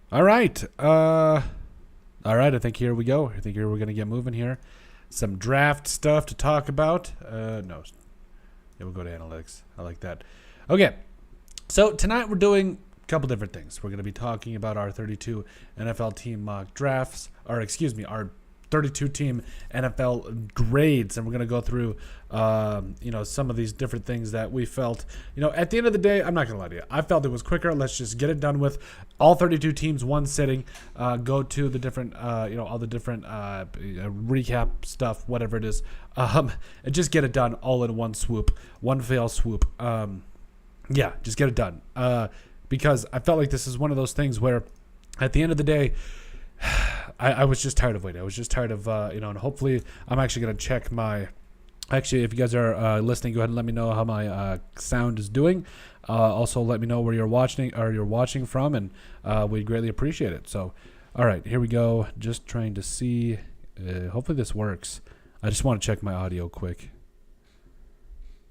All right. All right. I think here we go. I think here we're gonna get moving here. Some draft stuff to talk about. No. Yeah, we'll go to analytics. I like that. Okay. So tonight we're doing a couple different things. We're gonna be talking about our 32 NFL team mock drafts, or excuse me, our 32 team NFL grades, and we're going to go through, some of these different things that we felt. At the end of the day, I'm not going to lie to you. I felt it was quicker. Let's just get it done with. All 32 teams, one sitting. Go to the different, all the different recap stuff, whatever it is, and just get it done all in one swoop, one fell swoop. Just get it done. Because I felt like this is one of those things where, at the end of the day, I was just tired of waiting. I was just tired of, and hopefully I'm actually going to check my, actually, if you guys are listening, go ahead and let me know how my sound is doing. Also, let me know where you're watching from, and we'd greatly appreciate it. So, all right, here we go. Just trying to see. Hopefully this works. I just want to check my audio quick.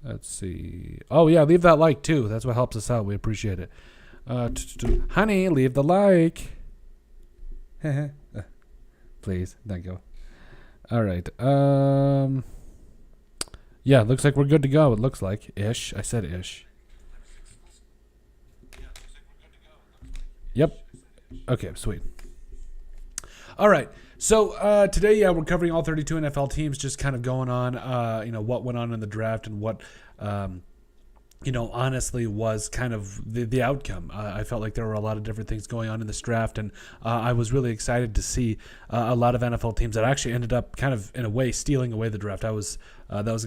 Let's see. Oh, yeah, leave that like, too. That's what helps us out. We appreciate it. Honey, leave the like. Please, thank you. All right. Yeah, looks like we're good to go. It looks like ish. I said ish. Yep. Okay, sweet. All right. So today, we're covering all 32 NFL teams, just kind of going on, what went on in the draft and what, honestly was kind of the outcome. I felt like there were a lot of different things going on in this draft, and I was really excited to see a lot of NFL teams that actually ended up kind of, in a way, stealing away the draft. That was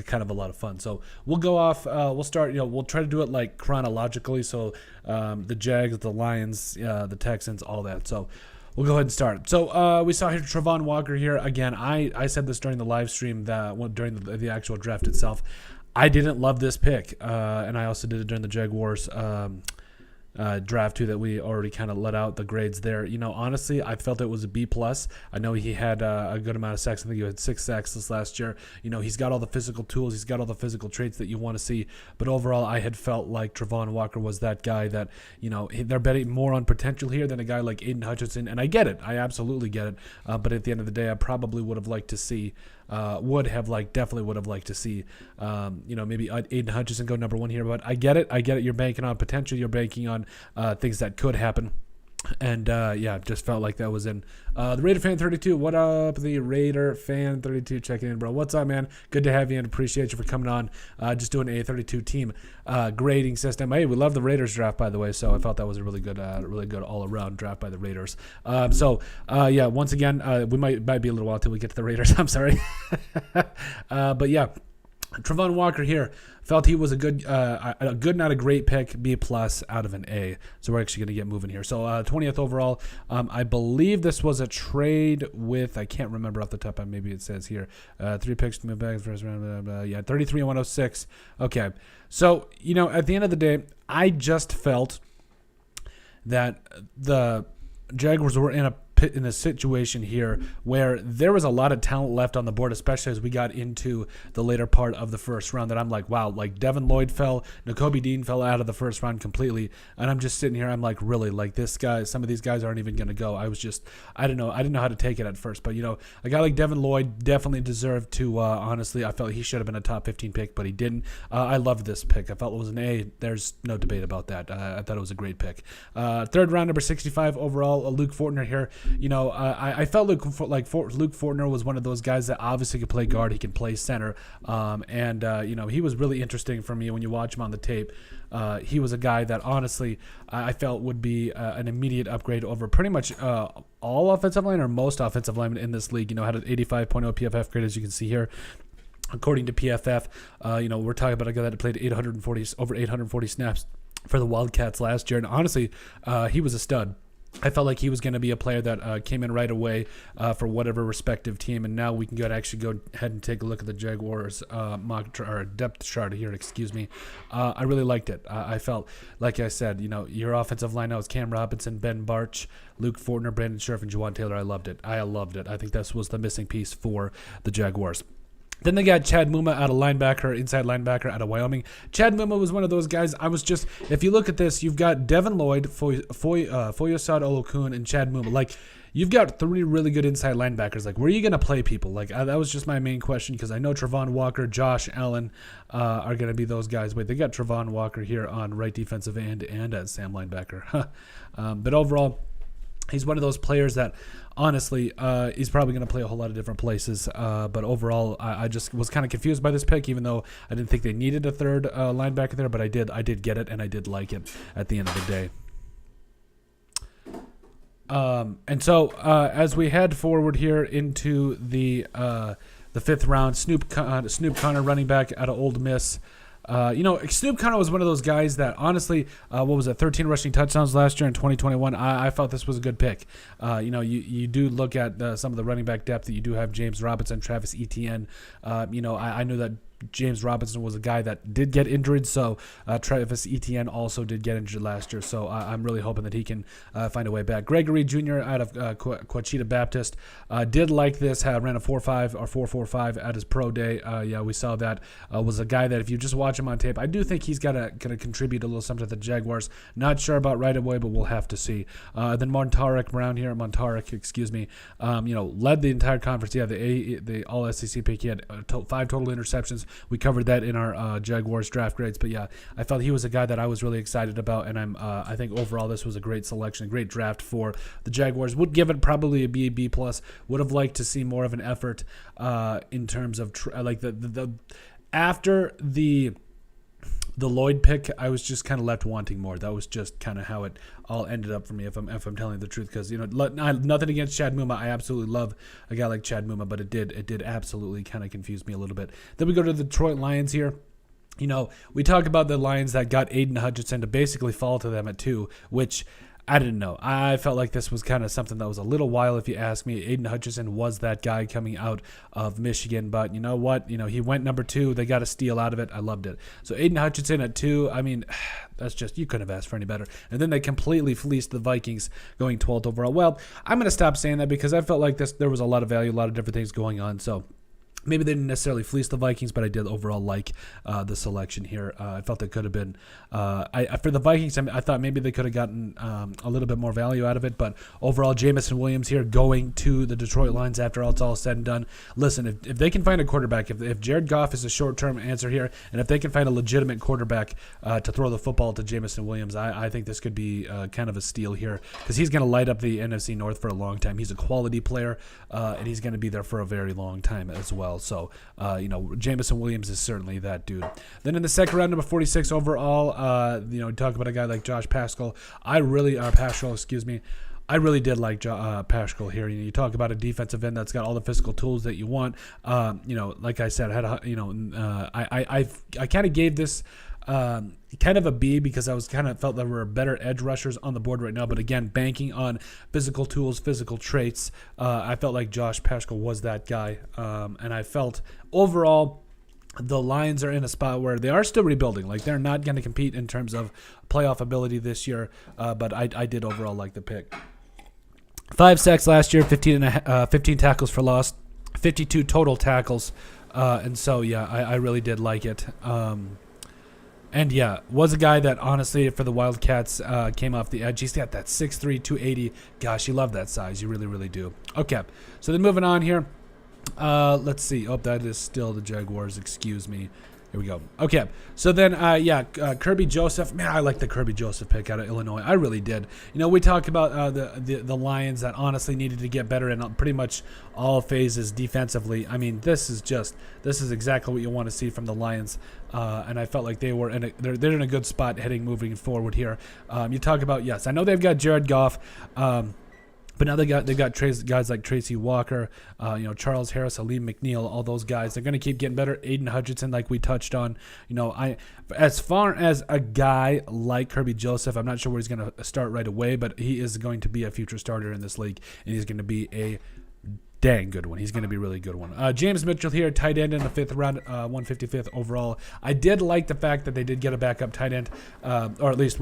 kind of a lot of fun. So we'll go off. We'll start. We'll try to do it like chronologically. So the Jags, the Lions, the Texans, all that. So we'll go ahead and start. So we saw here Travon Walker here again. I said this during the live stream during the actual draft itself. I didn't love this pick, and I also did it during the Jaguars draft too, that we already kind of let out the grades there. Honestly, I felt it was a B+. I know he had a good amount of sacks. I think he had 6 sacks this last year. He's got all the physical tools. He's got all the physical traits that you want to see. But overall, I had felt like Travon Walker was that guy that, they're betting more on potential here than a guy like Aiden Hutchinson. And I get it. I absolutely get it. But at the end of the day, I probably would have liked to see definitely would have liked to see, maybe Aiden Hutchinson go number 1 here. But I get it. You're banking on potential. You're banking on things that could happen. And, just felt like that was in. The Raider Fan 32, what up? The Raider Fan 32 checking in, bro. What's up, man? Good to have you and appreciate you for coming on. Just doing a 32 team grading system. Hey, we love the Raiders draft, by the way, so I felt that was a really good all-around draft by the Raiders. Once again, we might be a little while till we get to the Raiders. I'm sorry. But yeah. Travon Walker here felt he was a good, not a great pick, B+ out of an A. So we're actually going to get moving here. So 20th overall, I believe this was a trade with, I can't remember off the top, maybe it says here, 3 picks to move back, first round, 33 and 106. Okay. So, at the end of the day, I just felt that the Jaguars were in a situation here where there was a lot of talent left on the board, especially as we got into the later part of the first round, that I'm like, wow, like Devin Lloyd fell, Nakobe Dean fell out of the first round completely, and I'm just sitting here, I'm like, really, like this guy, some of these guys aren't even going to go. I didn't know how to take it at first, but a guy like Devin Lloyd definitely deserved to, honestly, I felt he should have been a top 15 pick, but he didn't. I loved this pick. I felt it was an A. There's no debate about that. I thought it was a great pick. Third round, number 65 overall, Luke Fortner here. I felt Luke Fortner was one of those guys that obviously could play guard. He can play center. He was really interesting for me when you watch him on the tape. He was a guy that honestly I felt would be an immediate upgrade over pretty much all offensive line or most offensive linemen in this league. Had an 85.0 PFF grade, as you can see here. According to PFF, we're talking about a guy that played over 840 snaps for the Wildcats last year. And honestly, he was a stud. I felt like he was going to be a player that came in right away for whatever respective team, and now we can go ahead and take a look at the Jaguars depth chart here. Excuse me. I really liked it. I felt, like I said, your offensive line now is Cam Robinson, Ben Barch, Luke Fortner, Brandon Scherf, and Juwan Taylor. I loved it. I think this was the missing piece for the Jaguars. Then they got Chad Muma out of linebacker, inside linebacker out of Wyoming. Chad Muma was one of those guys. If you look at this, you've got Devin Lloyd, Foyesade Olokun, and Chad Muma. Like, you've got 3 really good inside linebackers. Like, where are you going to play people? Like, that was just my main question, because I know Travon Walker, Josh Allen are going to be those guys. Wait, they got Travon Walker here on right defensive end and at Sam linebacker. But overall, he's one of those players that, honestly, he's probably going to play a whole lot of different places. But overall, I just was kind of confused by this pick, even though I didn't think they needed a third linebacker there. But I did get it, and I did like it at the end of the day. And so as we head forward here into the 5th round, Snoop Connor, running back out of Ole Miss. Snoop Connor was one of those guys that, honestly, 13 rushing touchdowns last year in 2021. I felt this was a good pick. You do look at some of the running back depth that you do have: James Robinson, Travis Etienne. I knew that James Robinson was a guy that did get injured, so Travis Etienne also did get injured last year, so I'm really hoping that he can find a way back. Gregory Jr. out of Ouachita Baptist did like this, ran a 4.5 or 4.45 at his pro day. We saw that. Was a guy that if you just watch him on tape, I do think he's gonna contribute a little something to the Jaguars. Not sure about right away, but we'll have to see. Then Montarik, led the entire conference. Yeah, the All SEC pick. He had 5 total interceptions. We covered that in our Jaguars draft grades, but yeah, I felt he was a guy that I was really excited about, and I think overall this was a great selection, a great draft for the Jaguars. Would give it probably a B plus. Would have liked to see more of an effort in terms of after the Lloyd pick. I was just kind of left wanting more. That was just kind of how it all ended up for me, if I'm telling you the truth. Because nothing against Chad Muma, I absolutely love a guy like Chad Muma, but it did absolutely kind of confuse me a little bit. Then we go to the Detroit Lions here. We talk about the Lions that got Aiden Hutchinson to basically fall to them at 2, which I didn't know. I felt like this was kind of something that was a little while, if you ask me. Aiden Hutchinson was that guy coming out of Michigan, but you know what? He went number 2. They got a steal out of it. I loved it. So Aiden Hutchinson at 2, I mean, that's just, you couldn't have asked for any better. And then they completely fleeced the Vikings, going 12th overall. Well, I'm going to stop saying that, because I felt like there was a lot of value, a lot of different things going on. So maybe they didn't necessarily fleece the Vikings, but I did overall like the selection here. I felt it could have been for the Vikings. I thought maybe they could have gotten a little bit more value out of it, but overall, Jameson Williams here going to the Detroit Lions after it's all said and done. Listen, if they can find a quarterback, if Jared Goff is a short-term answer here, and if they can find a legitimate quarterback to throw the football to Jameson Williams, I think this could be kind of a steal here, because he's going to light up the NFC North for a long time. He's a quality player, and he's going to be there for a very long time as well. So, Jameson Williams is certainly that dude. Then in the second round, number 46 overall, talk about a guy like Josh Paschal. I really did like Paschal here. You talk about a defensive end that's got all the physical tools that you want. Like I said, I kind of gave this kind of a B, because I was felt there were better edge rushers on the board right now. But again, banking on physical tools, physical traits, I felt like Josh Paschal was that guy. And I felt overall the Lions are in a spot where they are still rebuilding. Like, they're not going to compete in terms of playoff ability this year. But I did overall like the pick. 5 sacks last year, 15 tackles for loss, 52 total tackles. And so, yeah, I really did like it. And yeah, was a guy that honestly for the Wildcats came off the edge. He's got that 6'3", 280. Gosh, you love that size. You really, really do. Okay, so then moving on here. Let's see. Oh, that is still the Jaguars. Excuse me. Here we go. Okay, so then, Kirby Joseph. Man, I like the Kirby Joseph pick out of Illinois. I really did. We talk about the Lions that honestly needed to get better in pretty much all phases defensively. I mean, this is exactly what you want to see from the Lions, and I felt like they're in a good spot moving forward here. You talk about, yes, I know they've got Jared Goff. But now they got guys like Tracy Walker, Charles Harris, Aleem McNeil, all those guys. They're going to keep getting better. Aiden Hutchinson, like we touched on. As far as a guy like Kirby Joseph, I'm not sure where he's going to start right away, but he is going to be a future starter in this league, and he's going to be a dang good one. He's going to be a really good one. James Mitchell here, tight end in the 5th round, 155th overall. I did like the fact that they did get a backup tight end, or at least,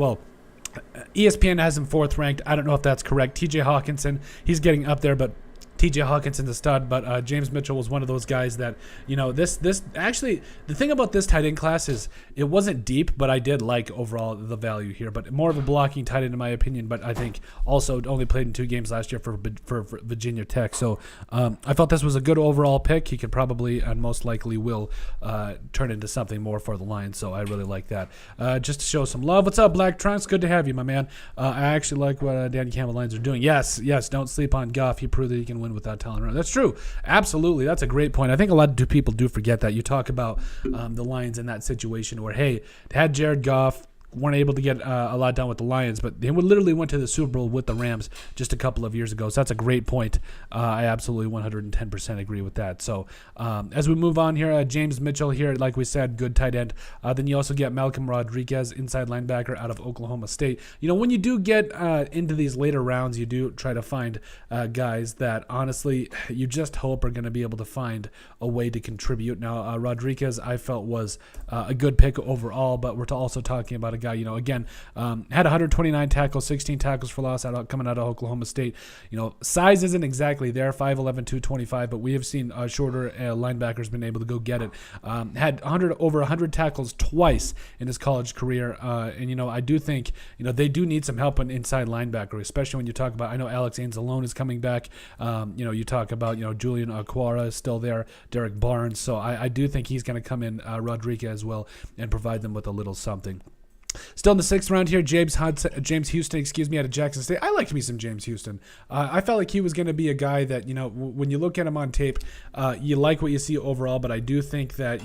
ESPN has him 4th ranked. I don't know if that's correct. TJ Hawkinson, he's getting up there, but TJ Hawkinson's a stud, but James Mitchell was one of those guys that, this actually, the thing about this tight end class is it wasn't deep, but I did like overall the value here. But more of a blocking tight end in my opinion, but I think also only played in 2 games last year for Virginia Tech. So I felt this was a good overall pick. He could probably and most likely will turn into something more for the Lions. So I really like that. Just to show some love. What's up, Black Trunks? Good to have you, my man. I actually like what Danny Campbell Lions are doing. Yes, don't sleep on Goff. He proved that he can win without talent around. That's true. Absolutely. That's a great point. I think a lot of people do forget that. You talk about the Lions in that situation where, hey, they had Jared Goff, weren't able to get a lot done with the Lions, but they literally went to the Super Bowl with the Rams just a couple of years ago. So that's a great point. I absolutely 110% agree with that. So as we move on here, James Mitchell here, like we said, good tight end. Then you also get Malcolm Rodriguez, inside linebacker out of Oklahoma State. When you do get into these later rounds, you do try to find guys that honestly you just hope are going to be able to find a way to contribute. Now, Rodriguez I felt was a good pick overall, but we're also talking about a guy, again, had 129 tackles, 16 tackles for loss coming out of Oklahoma State. Size isn't exactly there, 5'11", 225, but we have seen shorter linebackers been able to go get it. Had over 100 tackles twice in his college career, and I do think they do need some help on inside linebacker, especially when you talk about, I know Alex Anzalone is coming back. You talk about Julian Aquara is still there, Derek Barnes, so I do think he's going to come in, Rodriguez as well, and provide them with a little something. Still in the 6th round here, James Houston, out of Jackson State. I liked me some James Houston. I felt like he was going to be a guy that, when you look at him on tape, you like what you see overall, but I do think that,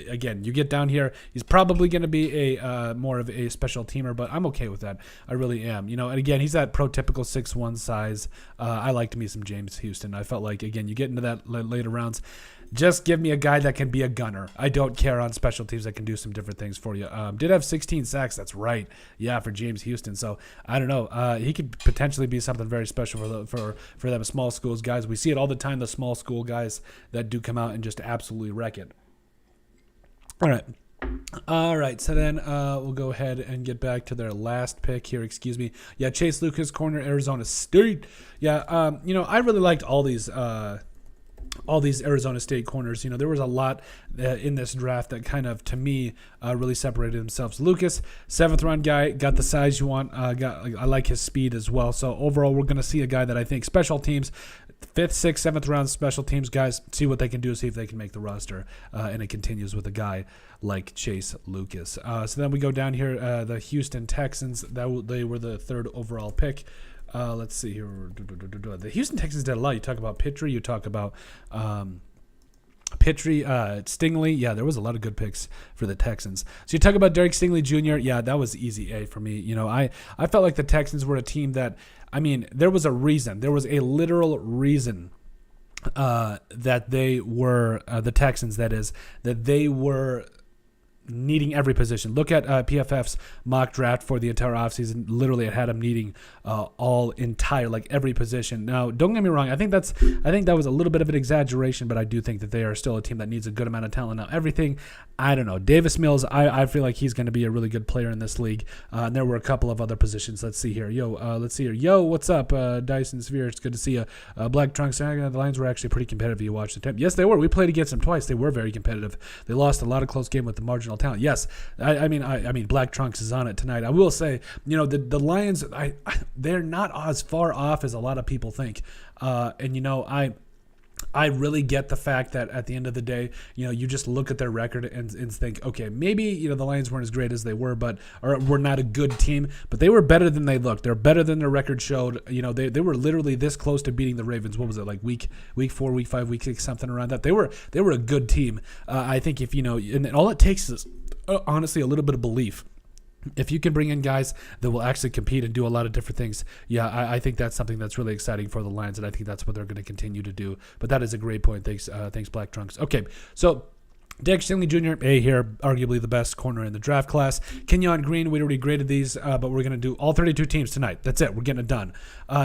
again, you get down here, he's probably going to be a more of a special teamer, but I'm okay with that. I really am. And again, he's that prototypical 6'1" size. I liked me some James Houston. I felt like, again, you get into that later rounds, just give me a guy that can be a gunner. I don't care on special teams that can do some different things for you. Did have 16 sacks. That's right. Yeah, for James Houston. So I don't know. He could potentially be something very special for them small schools guys. We see it all the time. The small school guys that do come out and just absolutely wreck it. All right. So then we'll go ahead and get back to their last pick here. Excuse me. Yeah, Chase Lucas, corner, Arizona State. Yeah. I really liked all these Arizona State corners. There was a lot in this draft that kind of, to me, really separated themselves. Lucas, 7th round guy, got the size you want. I like his speed as well. So overall, we're going to see a guy that I think special teams, 5th, 6th, 7th round special teams guys, see what they can do, see if they can make the roster. And it continues with a guy like Chase Lucas. So then we go down here, the Houston Texans. They were the 3rd overall pick. Let's see here. The Houston Texans did a lot. You talk about Pitre. You talk about Stingley. Yeah, there was a lot of good picks for the Texans. So you talk about Derek Stingley Jr. Yeah, that was easy A for me. I felt like the Texans were a team that, there was a reason. There was a literal reason that they were, the Texans, that is, that they were needing every position. Look at PFF's mock draft for the entire offseason. Literally, it had them needing every position. Now, don't get me wrong. I think that was a little bit of an exaggeration, but I do think that they are still a team that needs a good amount of talent. Now, everything, I don't know. Davis Mills, I feel like he's going to be a really good player in this league. And there were a couple of other positions. Let's see here. Yo, what's up, Dyson Sphere? It's good to see you. Black Trunks, the Lions were actually pretty competitive. You watched the tape. Yes, they were. We played against them twice. They were very competitive. They lost a lot of close game with the marginal talent. Yes, I mean, Black Trunks is on it tonight. I will say, the Lions, they're not as far off as a lot of people think. I really get the fact that at the end of the day, you just look at their record and think, okay, maybe, the Lions weren't as great as they were, or were not a good team, but they were better than they looked. They're better than their record showed. They were literally this close to beating the Ravens. What was it, like week 4, week 5, week 6, something around that? They were a good team. I think if, and all it takes is honestly a little bit of belief. If you can bring in guys that will actually compete and do a lot of different things, I think that's something that's really exciting for the Lions, and I think that's what they're going to continue to do. But that is a great point. Thanks, Black Trunks. Okay, so Derek Stingley Jr., A here, arguably the best corner in the draft class. Kenyon Green, we already graded these, but we're going to do all 32 teams tonight. That's it. We're getting it done.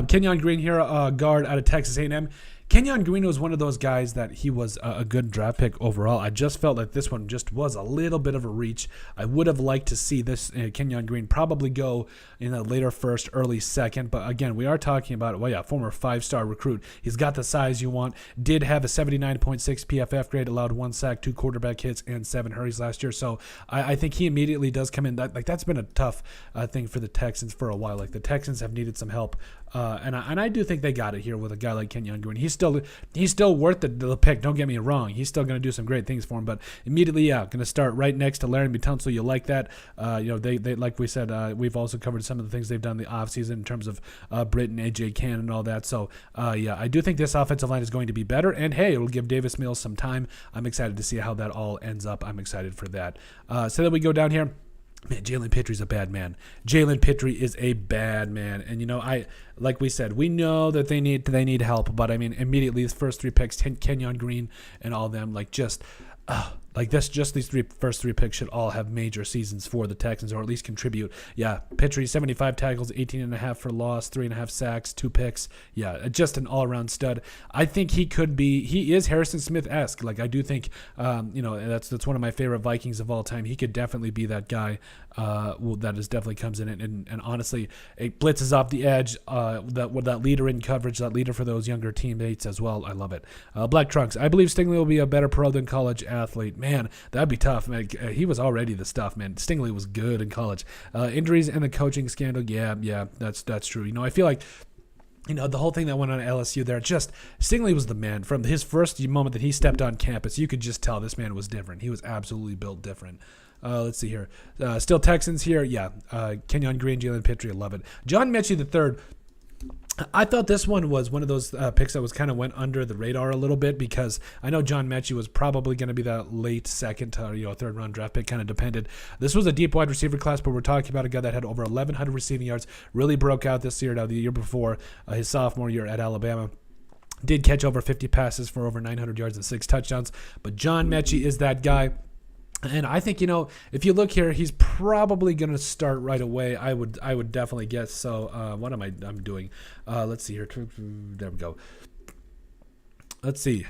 Kenyon Green here, guard out of Texas A&M. Kenyon Green was one of those guys that he was a good draft pick overall. I just felt like this one just was a little bit of a reach. I would have liked to see this Kenyon Green probably go in a later first, early second. But again, we are talking about, former 5-star recruit. He's got the size you want. Did have a 79.6 PFF grade, allowed 1 sack, 2 quarterback hits, and 7 hurries last year. So I think he immediately does come in. That's been a tough thing for the Texans for a while. Like the Texans have needed some help. And I do think they got it here with a guy like Kenyon Green. He's still worth the pick. Don't get me wrong. He's still going to do some great things for him. But immediately, going to start right next to Larry Tunsil. You like that? They like we said, we've also covered some of the things they've done in the offseason in terms of Britton, AJ Cannon, and all that. So I do think this offensive line is going to be better. And hey, it will give Davis Mills some time. I'm excited to see how that all ends up. I'm excited for that. So then we go down here. Man, Jalen Pitry's a bad man. Jalen Pitry is a bad man. And, like we said, we know that they need help. But, I mean, immediately his first 3 picks, Kenyon Green and all of them, these first three picks should all have major seasons for the Texans, or at least contribute. Yeah, Pitry, 75 tackles, 18.5 for loss, 3.5 sacks, 2 picks. Yeah, just an all-around stud. I think he is Harrison Smith-esque. Like, I do think, that's one of my favorite Vikings of all time. He could definitely be that guy definitely comes in and honestly, it blitzes off the edge, that leader in coverage, that leader for those younger teammates as well. I love it. Black Trunks, I believe Stingley will be a better pro than college athlete. Man, that'd be tough. Man, he was already the stuff, man. Stingley was good in college. Injuries and the coaching scandal, yeah, that's true. I feel like the whole thing that went on at LSU there, just Stingley was the man. From his first moment that he stepped on campus, you could just tell this man was different. He was absolutely built different. Let's see here. Still Texans here. Yeah. Kenyon Green, Jalen Pitry, I love it. John Mechie III. I thought this one was one of those picks that was kind of went under the radar a little bit, because I know John Mechie was probably going to be that late second, third round draft pick, kind of depended. This was a deep wide receiver class, but we're talking about a guy that had over 1,100 receiving yards, really broke out this year. Now, the year before, his sophomore year at Alabama, did catch over 50 passes for over 900 yards and 6 touchdowns. But John Mechie is that guy. And I think, if you look here, he's probably going to start right away. I would definitely guess. So what am I doing? Let's see here. There we go. Let's see.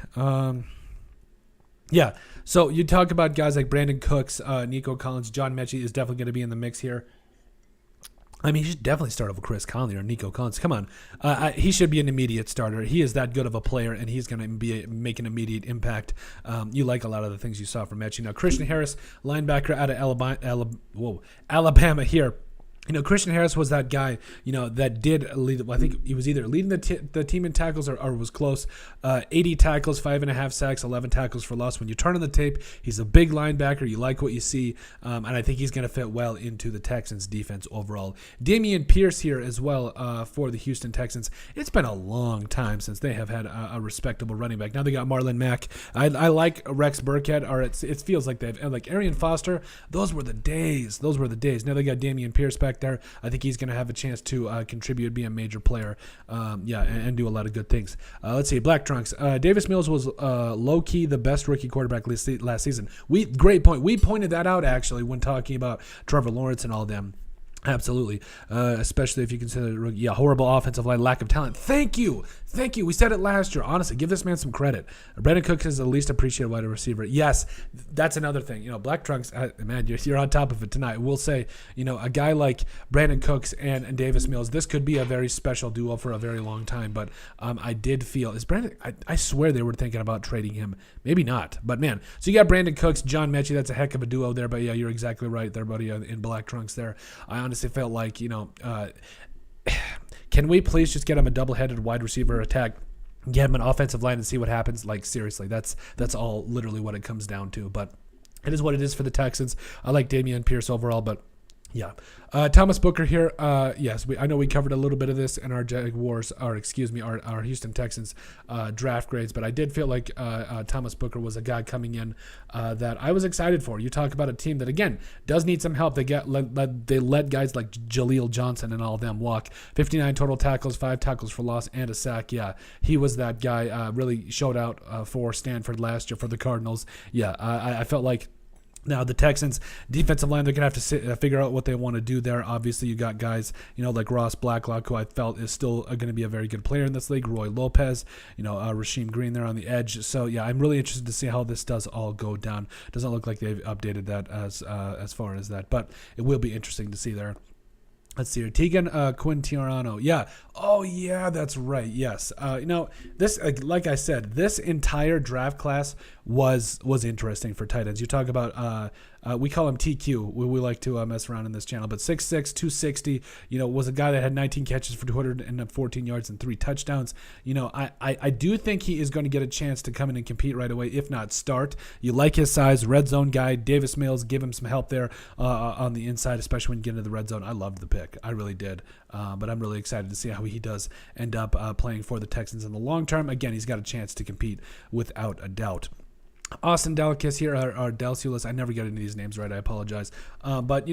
Yeah. So you talk about guys like Brandon Cooks, Nico Collins. John Mechie is definitely going to be in the mix here. I mean, he should definitely start over Chris Conley or Nico Collins. Come on. He should be an immediate starter. He is that good of a player, and he's going to make an immediate impact. You like a lot of the things you saw from Mechie. Now, Christian Harris, linebacker out of Alabama here. Christian Harris was that guy, that did lead. I think he was either leading the team in tackles or was close. 80 tackles, 5.5 sacks, 11 tackles for loss. When you turn on the tape, he's a big linebacker. You like what you see, and I think he's going to fit well into the Texans' defense overall. Dameon Pierce here as well for the Houston Texans. It's been a long time since they have had a respectable running back. Now they got Marlon Mack. I like Rex Burkhead, or it feels like they've like Arian Foster. Those were the days. Now they got Dameon Pierce back there. I think he's going to have a chance to contribute, be a major player, and do a lot of good things. Let's see, Black Trunks. Davis Mills was low-key the best rookie quarterback last season. Great point. We pointed that out, actually, when talking about Trevor Lawrence and all them. Absolutely, especially if you consider horrible offensive line, lack of talent. Thank you. We said it last year. Honestly, give this man some credit. Brandon Cooks is the least appreciated wide receiver. Yes, that's another thing. Black Trunks, man, you're on top of it tonight. We'll say, a guy like Brandon Cooks and Davis Mills, this could be a very special duo for a very long time. But I did feel, I swear they were thinking about trading him. Maybe not, but man. So you got Brandon Cooks, John Mechie. That's a heck of a duo there. But yeah, you're exactly right there, buddy, in Black Trunks there. I honestly felt like, can we please just get him a double-headed wide receiver attack, get him an offensive line and see what happens? Like, seriously, that's all literally what it comes down to. But it is what it is for the Texans. I like Dameon Pierce overall, but yeah. Thomas Booker here. Yes, I know we covered a little bit of this in our Jaguars, our Houston Texans draft grades, but I did feel like Thomas Booker was a guy coming in that I was excited for. You talk about a team that, again, does need some help. They let guys like Jaleel Johnson and all of them walk. 59 total tackles, 5 tackles for loss, and a sack. Yeah, he was that guy. Really showed out for Stanford last year for the Cardinals. Yeah, I felt like Now, the Texans defensive line, they're going to have to figure out what they want to do there. Obviously, you got guys, like Ross Blacklock, who I felt is still going to be a very good player in this league. Roy Lopez, Rasheem Green there on the edge. So, yeah, I'm really interested to see how this does all go down. Doesn't look like they've updated that as far as that, but it will be interesting to see there. Let's see here. Tegan Quintiano. Yeah. Oh, yeah, that's right. Yes. This, like I said, this entire draft class was interesting for tight ends. You talk about, we call him TQ. We like to mess around in this channel, but 6'6", 260, was a guy that had 19 catches for 214 yards and 3 touchdowns. I do think he is going to get a chance to come in and compete right away, if not start. You like his size, red zone guy. Davis Mills, give him some help there on the inside, especially when you get into the red zone. I loved the pick. I really did. But I'm really excited to see how he does end up playing for the Texans in the long term. Again, he's got a chance to compete without a doubt. Austin Delacus here, or Delciulis. I never get into these names right. I apologize. But,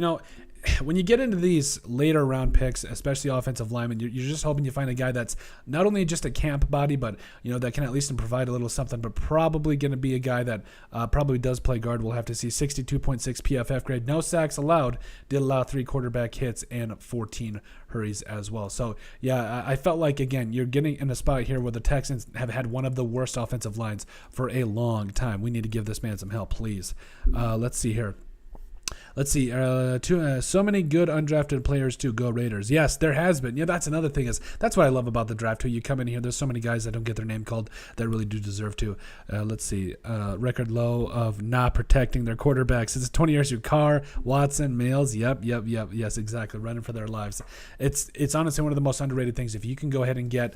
when you get into these later round picks, especially offensive linemen, you're just hoping you find a guy that's not only just a camp body, but that can at least provide a little something. But probably going to be a guy that probably does play guard. We'll have to see. 62.6 PFF grade, no sacks allowed. Did allow 3 quarterback hits and 14 hurries as well. So yeah, I felt like again you're getting in a spot here where the Texans have had one of the worst offensive lines for a long time. We need to give this man some help, please. Let's see here. Let's see. So many good undrafted players too. Go Raiders. Yes, there has been. Yeah, that's another thing. That's what I love about the draft too. You come in here, there's so many guys that don't get their name called that really do deserve to. Let's see. Record low of not protecting their quarterbacks. It's 20 years. Your Carr, Watson, Mills. Yep. Yes, exactly. Running for their lives. It's honestly one of the most underrated things. If you can go ahead and get.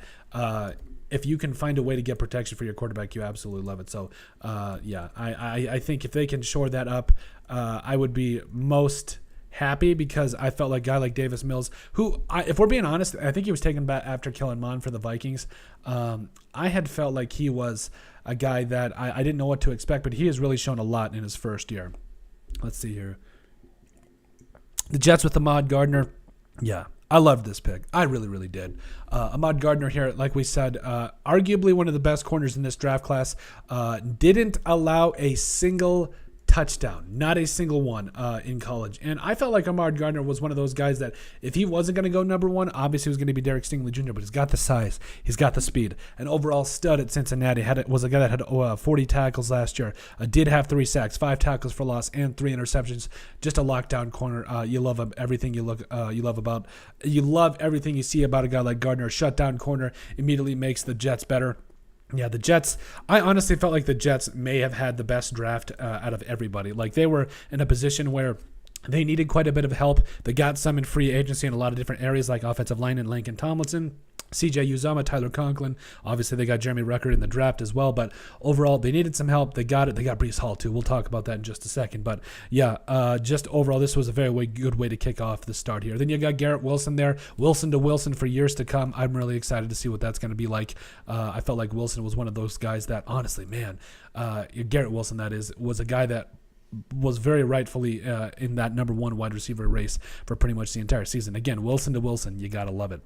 If you can find a way to get protection for your quarterback, you absolutely love it. So, I think if they can shore that up, I would be most happy because I felt like a guy like Davis Mills, who, if we're being honest, I think he was taken back after Kellen Mond for the Vikings. I had felt like he was a guy that I didn't know what to expect, but he has really shown a lot in his first year. Let's see here. The Jets with Ahmad Gardner. Yeah. I loved this pick. I really, really did. Ahmad Gardner here, like we said, arguably one of the best corners in this draft class, didn't allow a single touchdown, not a single one in college. And I felt like Ahmad Gardner was one of those guys that if he wasn't going to go number one, obviously it was going to be Derek Stingley Jr., but he's got the size, he's got the speed. An overall stud at Cincinnati, was a guy that had 40 tackles last year, did have 3 sacks, 5 tackles for loss, and 3 interceptions. Just a lockdown corner. You love everything you love everything you see about a guy like Gardner. Shutdown corner immediately makes the Jets better. Yeah, the Jets, I honestly felt like the Jets may have had the best draft out of everybody. Like, they were in a position where they needed quite a bit of help. They got some in free agency in a lot of different areas, like offensive line and Lincoln Tomlinson, CJ Uzomah, Tyler Conklin. Obviously, they got Jeremy Ruckert in the draft as well. But overall, they needed some help. They got it. They got Breece Hall, too. We'll talk about that in just a second. But, yeah, just overall, this was a very good way to kick off the start here. Then you got Garrett Wilson there. Wilson to Wilson for years to come. I'm really excited to see what that's going to be like. I felt like Wilson was one of those guys that, honestly, man, Garrett Wilson, that is, was a guy that was very rightfully in that number 1 wide receiver race for pretty much the entire season. Again, Wilson to Wilson, you got to love it.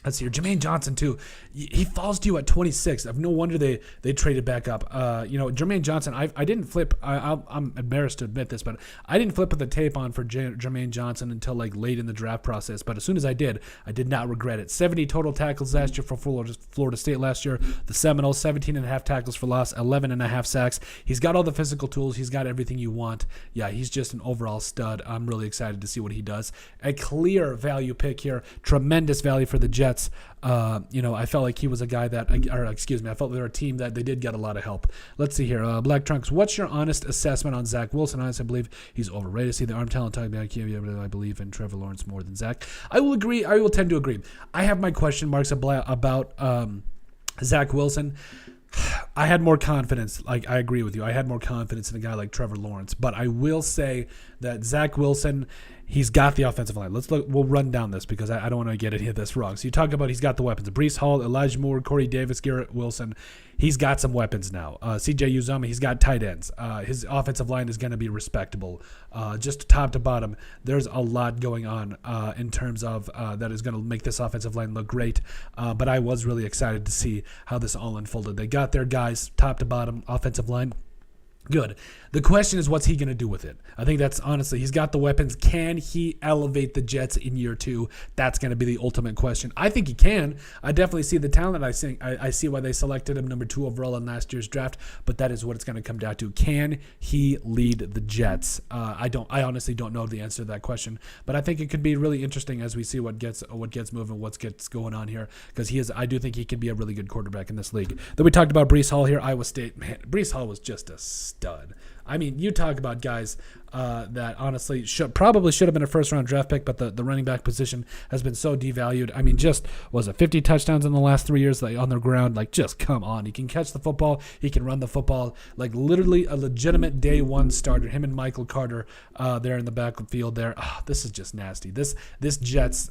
Let's see here. Jermaine Johnson, too. He falls to you at 26. No wonder they traded back up. Jermaine Johnson, I didn't flip. I'm embarrassed to admit this, but I didn't flip the tape on for Jermaine Johnson until like late in the draft process. But as soon as I did not regret it. 70 total tackles last year for Florida State last year. The Seminoles, 17.5 tackles for loss, 11.5 sacks. He's got all the physical tools. He's got everything you want. Yeah, he's just an overall stud. I'm really excited to see what he does. A clear value pick here. Tremendous value for the Jets. I felt like he was a guy I felt they were a team that they did get a lot of help. Let's see here. Black Trunks, what's your honest assessment on Zach Wilson? Honestly, I believe he's overrated. See the arm talent talking about I believe in Trevor Lawrence more than Zach. I will agree. I will tend to agree. I have my question marks about Zach Wilson. I had more confidence. Like, I agree with you. I had more confidence in a guy like Trevor Lawrence. But I will say that Zach Wilson, he's got the offensive line. We'll run down this because I don't want to get any of this wrong. So you talk about he's got the weapons. Breece Hall, Elijah Moore, Corey Davis, Garrett Wilson. He's got some weapons now. CJ Uzomah, he's got tight ends. His offensive line is going to be respectable. Just top to bottom, there's a lot going on in terms of that is going to make this offensive line look great. But I was really excited to see how this all unfolded. They got their guys, top to bottom, offensive line. Good. The question is, what's he going to do with it? I think that's honestly, he's got the weapons. Can he elevate the Jets in year 2? That's going to be the ultimate question. I think he can. I definitely see the talent. I see why they selected him number 2 overall in last year's draft, but that is what it's going to come down to. Can he lead the Jets? I honestly don't know the answer to that question, but I think it could be really interesting as we see what gets moving, what gets going on here, because I do think he can be a really good quarterback in this league. Then we talked about Breece Hall here, Iowa State. Man, Breece Hall was just a stud. I mean, you talk about guys that honestly probably should have been a first-round draft pick, but the running back position has been so devalued. I mean, just, was it 50 touchdowns in the last 3 years on the ground? Like, just come on. He can catch the football. He can run the football. Like, literally a legitimate day one starter. Him and Michael Carter there in the backfield there. Oh, this is just nasty. This Jets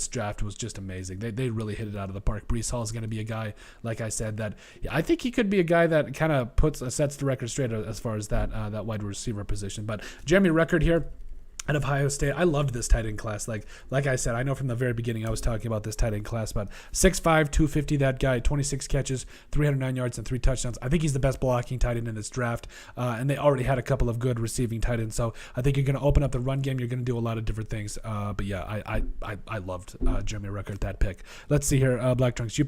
draft was just amazing. They really hit it out of the park. Breece Hall is going to be a guy, like I said, that I think he could be a guy that kind of sets the record straight as far as that wide receiver position. But Jeremy Ruckert here out of Ohio State. I loved this tight end class. Like I said, I know from the very beginning I was talking about this tight end class, but 6'5", 250, that guy, 26 catches, 309 yards, and 3 touchdowns. I think he's the best blocking tight end in this draft, and they already had a couple of good receiving tight ends, so I think you're going to open up the run game. You're going to do a lot of different things, but yeah, I loved Jeremy Ruckert, that pick. Let's see here, Black Trunks. You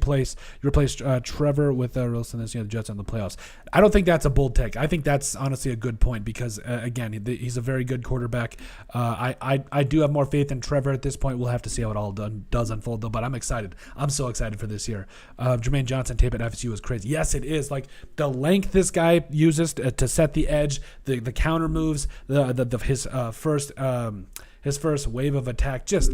replaced Trevor with Wilson this year, the Jets on the playoffs. I don't think that's a bold take. I think that's honestly a good point because, again, he's a very good quarterback. I do have more faith in Trevor at this point. We'll have to see how it all does unfold, though. But I'm excited. I'm so excited for this year. Jermaine Johnson tape at FSU is crazy. Yes, it is. Like the length this guy uses to set the edge, the counter moves, his first wave of attack. Just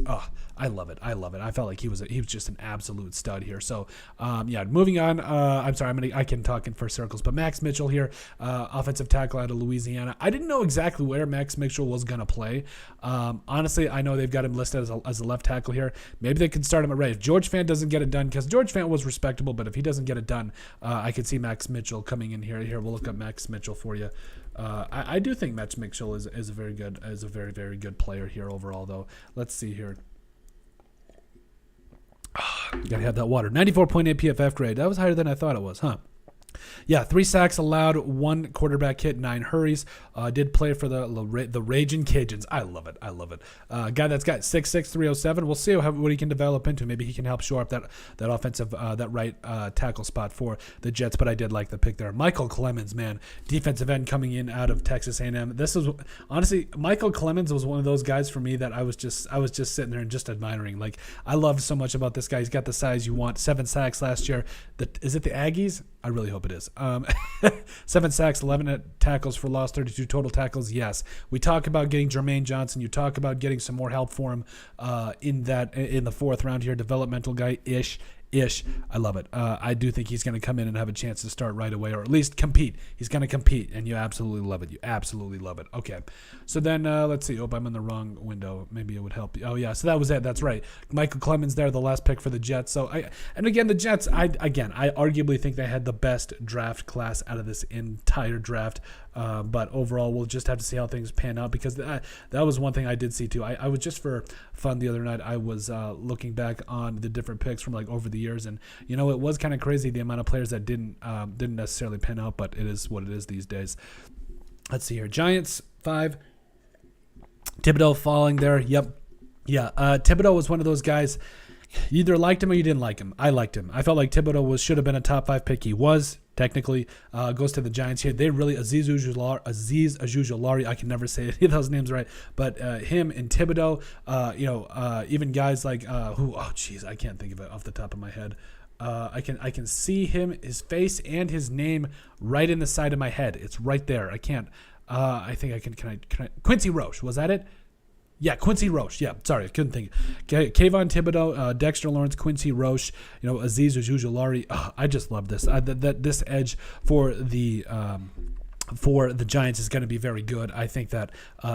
I love it. I felt like he was just an absolute stud here. So, moving on. I'm sorry, I can talk in first circles, but Max Mitchell here, offensive tackle out of Louisiana. I didn't know exactly where Max Mitchell was going to play. Honestly, I know they've got him listed as a left tackle here. Maybe they can start him at right. If George Fant doesn't get it done, because George Fant was respectable, but if he doesn't get it done, I could see Max Mitchell coming in here. Here, we'll look up Max Mitchell for you. I do think Max Mitchell is a very, very good player here overall, though. Let's see here. Gotta have that water. 94.8 PFF grade. That was higher than I thought it was, huh? Yeah, 3 sacks allowed, 1 quarterback hit, 9 hurries. Did play for the Raging Cajuns. I love it. Guy that's got 6'6", 307. We'll see what he can develop into. Maybe he can help shore up that offensive, that right tackle spot for the Jets. But I did like the pick there. Michael Clemens, man, defensive end coming in out of Texas A&M. This was honestly, Michael Clemens was one of those guys for me that I was just sitting there and just admiring. Like, I loved so much about this guy. He's got the size you want. 7 sacks last year. Is it the Aggies? I really hope it is. 7 sacks, 11 tackles for loss, 32 total tackles. Yes, we talk about getting Jermaine Johnson. You talk about getting some more help for him in the 4th round here. Developmental guy ish. I love it. I do think he's going to come in and have a chance to start right away, or at least compete. He's going to compete, and you absolutely love it. Okay. So then let's see. Oh, I'm in the wrong window. Maybe it would help you. Oh, yeah. So that was it. That's right. Michael Clemens there, the last pick for the Jets. So the Jets, I arguably think they had the best draft class out of this entire draft. But overall, we'll just have to see how things pan out, because that was one thing I did see too. I was just for fun the other night. I was looking back on the different picks from like over the years, and it was kind of crazy the amount of players that didn't necessarily pan out, but it is what it is these days. Let's see here. Giants 5. Thibodeau falling there. Yep. Yeah. Thibodeau was one of those guys. You either liked him or you didn't like him. I liked him. I felt like Thibodeau should have been a top 5 pick. He was. Technically, goes to the Giants here. They really, Aziz Ojulari, I can never say any of those names right, but him and Thibodeau, even guys like I can't think of it off the top of my head. I can see his face and his name right in the side of my head. It's right there. I can't. I think I can. Can I? Quincy Roche, was that it? Yeah, Quincy Roche. Yeah, sorry, I couldn't think. Kayvon Thibodeau, Dexter Lawrence, Quincy Roche, Aziz Ojulari. I just love this. This edge for the Giants is going to be very good. I think that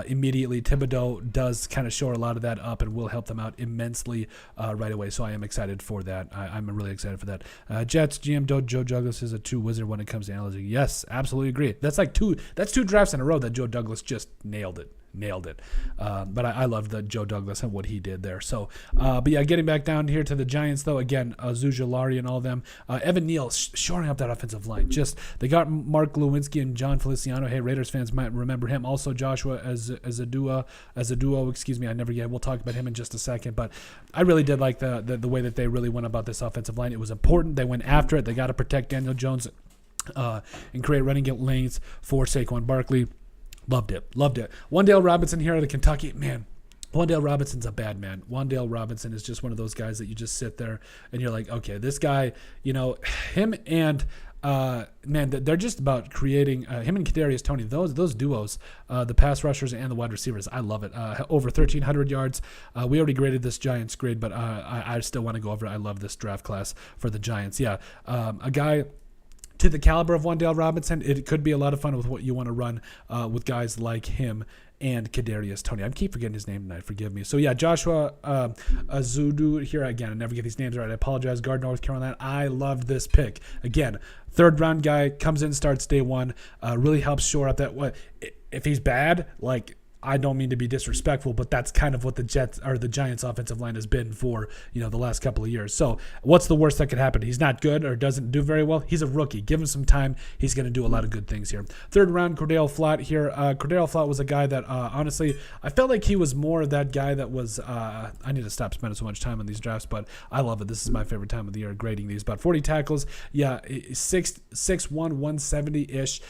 immediately Thibodeau does kind of shore a lot of that up and will help them out immensely right away. So I am excited for that. I'm really excited for that. Jets GM Joe Douglas is a true wizard when it comes to analyzing. Yes, absolutely agree. That's two drafts in a row that Joe Douglas just nailed it. nailed it. But I loved the Joe Douglas and what he did there. So, but yeah, getting back down here to the Giants, though, again, Zujolari and all them. Evan Neal shoring up that offensive line. Just, they got Mark Lewinsky and John Feliciano. Hey, Raiders fans might remember him. Also, Joshua as a duo, excuse me. I never get. We'll talk about him in just a second. But I really did like the way that they really went about this offensive line. It was important. They went after it. They got to protect Daniel Jones and create running lanes for Saquon Barkley. Loved it. Wan'Dale Robinson here out of Kentucky. Man, Wan'Dale Robinson's a bad man. Wan'Dale Robinson is just one of those guys that you just sit there and you're like, okay, this guy, him and man, they're just about creating him and Kadarius Toney. Those duos, the pass rushers and the wide receivers. I love it. Over 1,300 yards. We already graded this Giants grade, but I still want to go over it. I love this draft class for the Giants. Yeah, a guy to the caliber of Wan'Dale Robinson, it could be a lot of fun with what you want to run with guys like him and Kadarius Toney. I keep forgetting his name tonight. Forgive me. So, yeah, Joshua Azudu here. Again, I never get these names right. I apologize. Guard, North Carolina. I loved this pick. Again, third-round guy, comes in, starts day one, really helps shore up that. If he's bad, I don't mean to be disrespectful, but that's kind of what the Giants offensive line has been for, the last couple of years. So what's the worst that could happen? He's not good or doesn't do very well. He's a rookie. Give him some time. He's going to do a lot of good things here. Third round, Cordell Flott here. Cordell Flott was a guy that, honestly, I felt like he was more that guy that was, I need to stop spending so much time on these drafts, but I love it. This is my favorite time of the year grading these. About 40 tackles. Yeah, 6'1", 170-ish.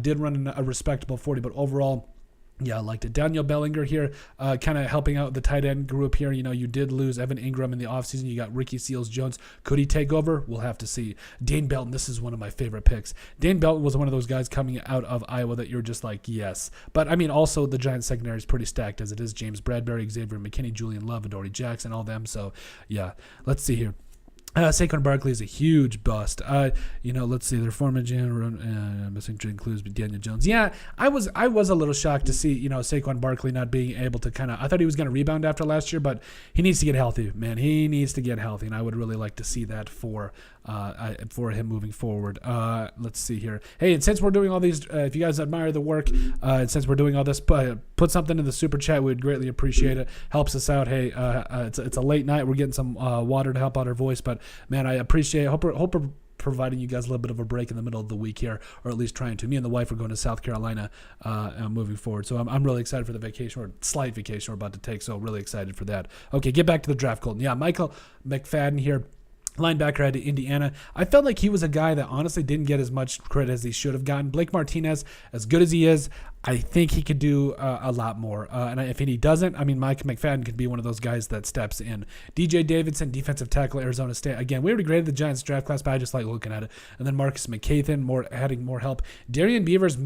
Did run a respectable 40, but overall, yeah, I liked it. Daniel Bellinger here, kind of helping out the tight end group here. You did lose Evan Ingram in the offseason. You got Ricky Seals-Jones. Could he take over? We'll have to see. Dane Belton, this is one of my favorite picks. Dane Belton was one of those guys coming out of Iowa that you're just like, yes. But, also the Giants secondary is pretty stacked as it is. James Bradbury, Xavier McKinney, Julian Love, Adoree Jackson, all them. So, yeah, let's see here. Saquon Barkley is a huge bust. Let's see. Their former GM missing includes Daniel Jones. Yeah, I was a little shocked to see Saquon Barkley not being able to I thought he was going to rebound after last year, but he needs to get healthy, man. He needs to get healthy, and I would really like to see that for him moving forward. Let's see here. Hey, and since we're doing all these, if you guys admire the work, and since we're doing all this, put something in the super chat. We would greatly appreciate it. Helps us out. Hey, it's a late night. We're getting some water to help out our voice, but man, I appreciate it. Hope we're providing you guys a little bit of a break in the middle of the week here, or at least trying to. Me and the wife are going to South Carolina moving forward, so I'm really excited for the vacation, or slight vacation we're about to take, so really excited for that. Okay, get back to the draft, Colton. Yeah, Michael McFadden here. Linebacker out of Indiana. I felt like he was a guy that honestly didn't get as much credit as he should have gotten. Blake Martinez, as good as he is, I think he could do a lot more. And if he doesn't, Mike McFadden could be one of those guys that steps in. DJ Davidson, defensive tackle, Arizona State. Again, we already graded the Giants draft class, but I just like looking at it. And then Marcus McCathan, adding more help. Darian Beavers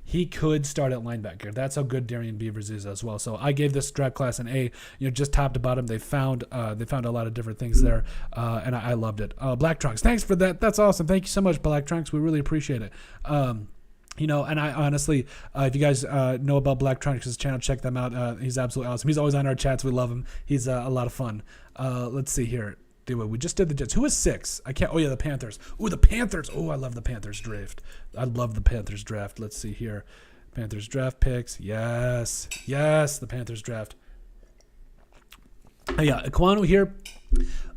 he could start at linebacker. That's how good Darian Beavers is as well. So I gave this draft class an A. Just top to bottom, they found a lot of different things there, and I loved it. Black Trunks, thanks for that. That's awesome. Thank you so much, Black Trunks. We really appreciate it. And I honestly, if you guys know about Black Trunks' channel, check them out. He's absolutely awesome. He's always on our chats. We love him. He's a lot of fun. Let's see here. We just did the Jets. Who was 6? I can't. Oh, yeah, the Panthers. Oh, the Panthers. Oh, I love the Panthers draft. I love the Panthers draft. Let's see here. Panthers draft picks. Yes, the Panthers draft. Yeah, Ekwonu here.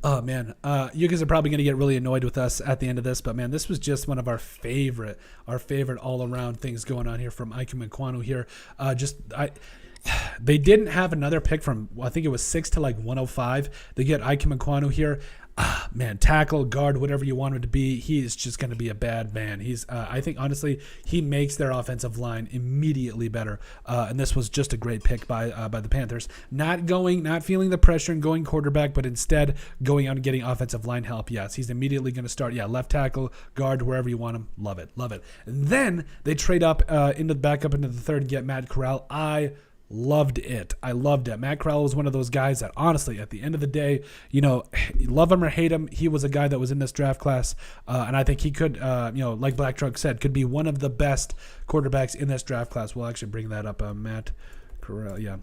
Oh, man. You guys are probably going to get really annoyed with us at the end of this, but, man, this was just one of our favorite all-around things going on here from Ikem Ekwonu here. They didn't have another pick from, I think it was 6 to 105. They get Ikem Ekwonu here. Man, tackle, guard, whatever you want him to be, he is just going to be a bad man. I think, honestly, he makes their offensive line immediately better. And this was just a great pick by the Panthers. Not feeling the pressure and going quarterback, but instead going out and getting offensive line help. Yes, he's immediately going to start. Yeah, left tackle, guard, wherever you want him. Love it. And then they trade up into the backup into the third and get Matt Corral. I loved it. Matt Corral was one of those guys that, honestly, at the end of the day, love him or hate him, he was a guy that was in this draft class, and I think he could, like Black Truck said, could be one of the best quarterbacks in this draft class. We'll actually bring that up. Matt Corral, yeah.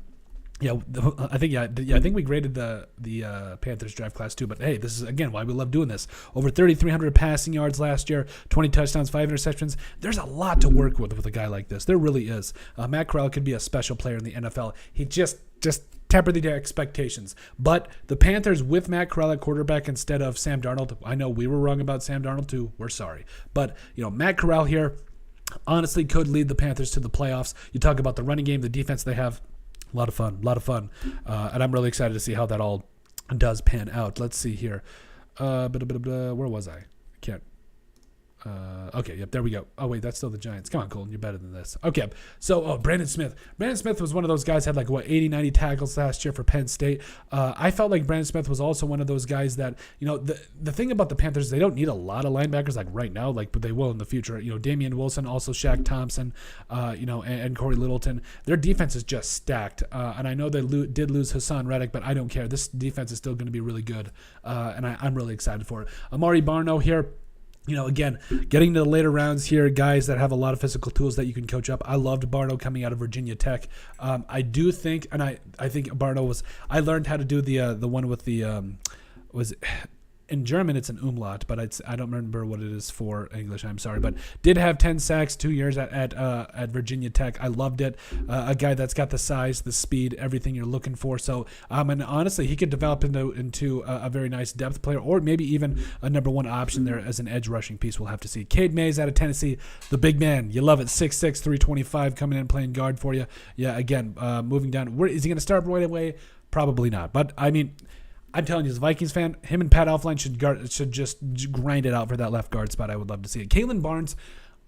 Yeah, I think we graded the Panthers draft class too. But hey, this is again why we love doing this. Over 3,300 passing yards last year, 20 touchdowns, 5 interceptions. There's a lot to work with a guy like this. There really is. Matt Corral could be a special player in the NFL. He just temper the expectations. But the Panthers with Matt Corral at quarterback instead of Sam Darnold. I know we were wrong about Sam Darnold too. We're sorry, but Matt Corral here honestly could lead the Panthers to the playoffs. You talk about the running game, the defense they have. A lot of fun. And I'm really excited to see how that all does pan out. Let's see here. Where was I? Can't. Okay, yep, there we go. Oh, wait, that's still the Giants. Come on, Colton, you're better than this. Okay, so, Brandon Smith. Brandon Smith was one of those guys, had 80, 90 tackles last year for Penn State. I felt like Brandon Smith was also one of those guys that, the thing about the Panthers, they don't need a lot of linebackers right now, but they will in the future. Damian Wilson, also Shaq Thompson, and Corey Littleton. Their defense is just stacked. And I know they did lose Hassan Reddick, but I don't care. This defense is still going to be really good. And I'm really excited for it. Amari Barno here. Again, getting to the later rounds here, guys that have a lot of physical tools that you can coach up. I loved Barno coming out of Virginia Tech. I do think, and I think Barno I learned how to do the one with the, in German it's an umlaut, but I don't remember what it is for English. I'm sorry, but did have 10 sacks, 2 years at Virginia Tech. I loved it. A guy that's got the size, the speed, everything you're looking for. So, and honestly, he could develop into a very nice depth player, or maybe even a number one option there as an edge rushing piece. We'll have to see. Cade Mays out of Tennessee, the big man. You love it. 6'6", 325, coming in playing guard for you. Yeah, again, moving down. Is he going to start right away? Probably not. But I mean, I'm telling you, as a Vikings fan, him and Pat Elflein should just grind it out for that left guard spot. I would love to see it. Kalen Barnes,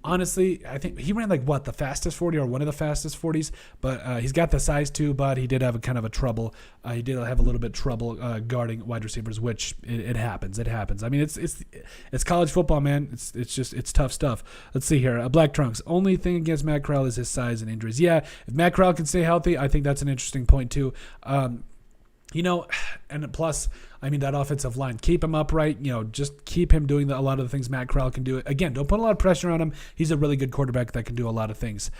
honestly, I think he ran the fastest 40 or one of the fastest 40s, but he's got the size too, but he did have a trouble. He did have a little bit trouble guarding wide receivers, which it happens. It happens. I mean, it's college football, man. It's tough stuff. Let's see here. Black Trunks. Only thing against Matt Corral is his size and injuries. Yeah, if Matt Corral can stay healthy, I think that's an interesting point too. And plus, I mean, that offensive line, keep him upright, just keep him doing a lot of the things Matt Corral can do. Again, don't put a lot of pressure on him. He's a really good quarterback that can do a lot of things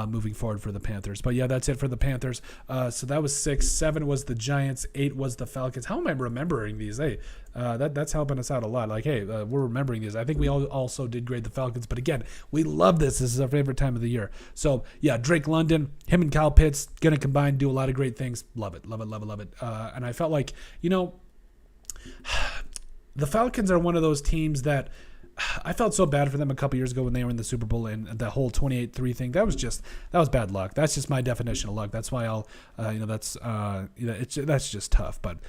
moving forward for the Panthers. But yeah, that's it for the Panthers. So that was 6. 7 was the Giants. 8 was the Falcons. How am I remembering these? Hey, that's helping us out a lot. We're remembering these. I think we all also did grade the Falcons. But again, we love this. This is our favorite time of the year. So yeah, Drake London, him and Kyle Pitts, going to combine, do a lot of great things. Love it. And I felt like, the Falcons are one of those teams that I felt so bad for them a couple years ago when they were in the Super Bowl and the whole 28-3 thing. That was bad luck. That's just my definition of luck. That's why that's just tough. But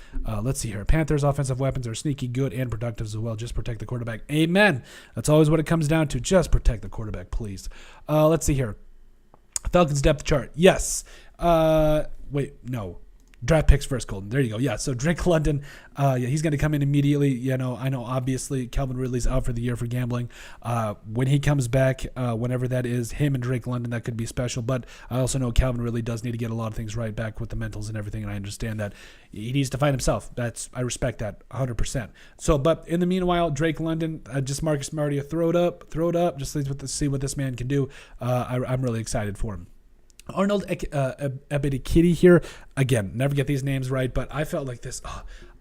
let's see here. Panthers' offensive weapons are sneaky good and productive as well. Just protect the quarterback. Amen. That's always what it comes down to. Just protect the quarterback, please. Let's see here. Falcons depth chart. Yes. Wait, no. Draft picks first, Colton. There you go. Yeah, so Drake London, he's going to come in immediately. I know obviously Calvin Ridley's out for the year for gambling. When he comes back, whenever that is, him and Drake London, that could be special. But I also know Calvin Ridley does need to get a lot of things right back with the mentals and everything, and I understand that he needs to find himself. I respect that 100%. So, but in the meanwhile, Drake London, just Marcus Mariota, throw it up. Just see what this man can do. I'm really excited for him. Arnold Ebiketie here. Again, never get these names right, but I felt like this.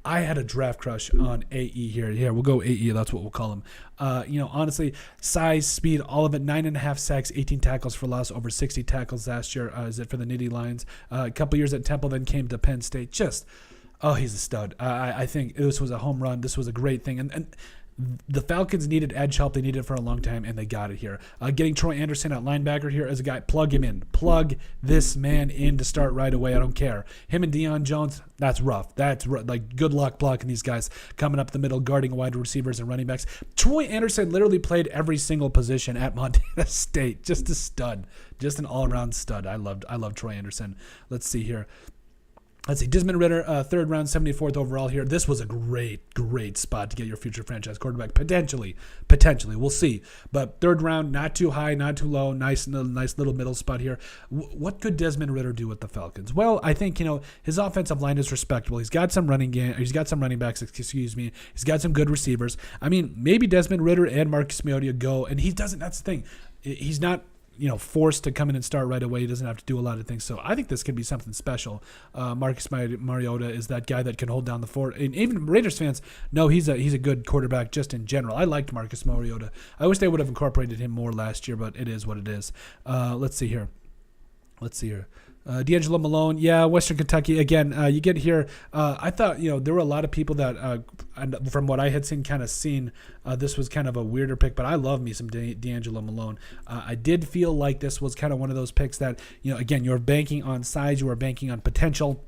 I had a draft crush on AE here. Yeah, we'll go AE. That's what we'll call him. Honestly, size, speed, all of it. 9.5 sacks, 18 tackles for loss, over 60 tackles last year. Is it for the Nittany Lions? A couple years at Temple, then came to Penn State. He's a stud. I think this was a home run. This was a great thing. And the Falcons needed edge help. They needed it for a long time, and they got it here. Getting Troy Anderson at linebacker here as a guy. Plug him in. Plug this man in to start right away. I don't care. Him and Deion Jones, that's rough. Good luck blocking these guys coming up the middle, guarding wide receivers and running backs. Troy Anderson literally played every single position at Montana State. Just a stud. Just an all-around stud. I loved Troy Anderson. Let's see here. Desmond Ridder, 3rd round, 74th overall here. This was a great spot to get your future franchise quarterback. Potentially. We'll see. But 3rd round, not too high, not too low. Nice little middle spot here. What could Desmond Ridder do with the Falcons? Well, I think, his offensive line is respectable. He's got some running backs, excuse me. He's got some good receivers. I mean, maybe Desmond Ridder and Marcus Mariota go, and he doesn't. That's the thing. He's not forced to come in and start right away. He doesn't have to do a lot of things. So I think this could be something special. Marcus Mariota is that guy that can hold down the fort. And even Raiders fans know he's a good quarterback just in general. I liked Marcus Mariota. I wish they would have incorporated him more last year, but it is what it is. Let's see here. D'Angelo Malone, Western Kentucky. Again, you get here. I thought, there were a lot of people that, and from what I had seen, this was kind of a weirder pick, but I love me some D'Angelo Malone. I did feel like this was kind of one of those picks that, again, you're banking on size, you are banking on potential.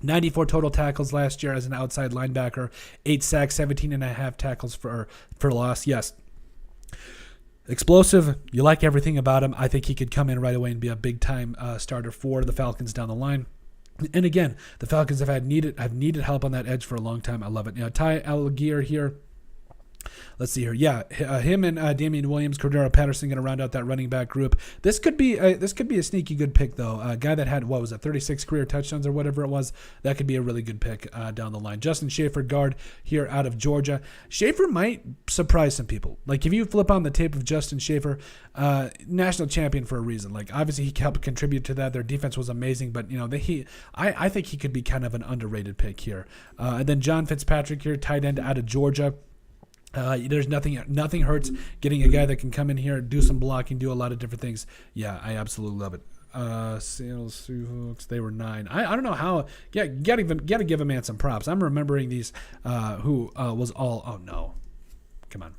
94 total tackles last year as an outside linebacker, 8 sacks, 17.5 tackles for loss. Yes. Explosive. You like everything about him. I think he could come in right away and be a big-time starter for the Falcons down the line. And again, the Falcons have needed help on that edge for a long time. I love it. Ty Algier here. Let's see here. Him and Damian Williams, Cordero Patterson going to round out that running back group. This could be a sneaky good pick though. A guy that had 36 career touchdowns or whatever it was. That could be a really good pick down the line. Justin Schaefer, guard here out of Georgia. Schaefer might surprise some people. Like if you flip on the tape of Justin Schaefer, national champion for a reason. Like obviously he helped contribute to that. Their defense was amazing, but I think he could be kind of an underrated pick here. And then John Fitzpatrick here, tight end out of Georgia. There's nothing hurts getting a guy that can come in here, do some blocking, do a lot of different things. Yeah, I absolutely love it. Seahawks, they were 9. I don't know how. Yeah, gotta give a man some props. I'm remembering these. Who was all? Oh no, come on.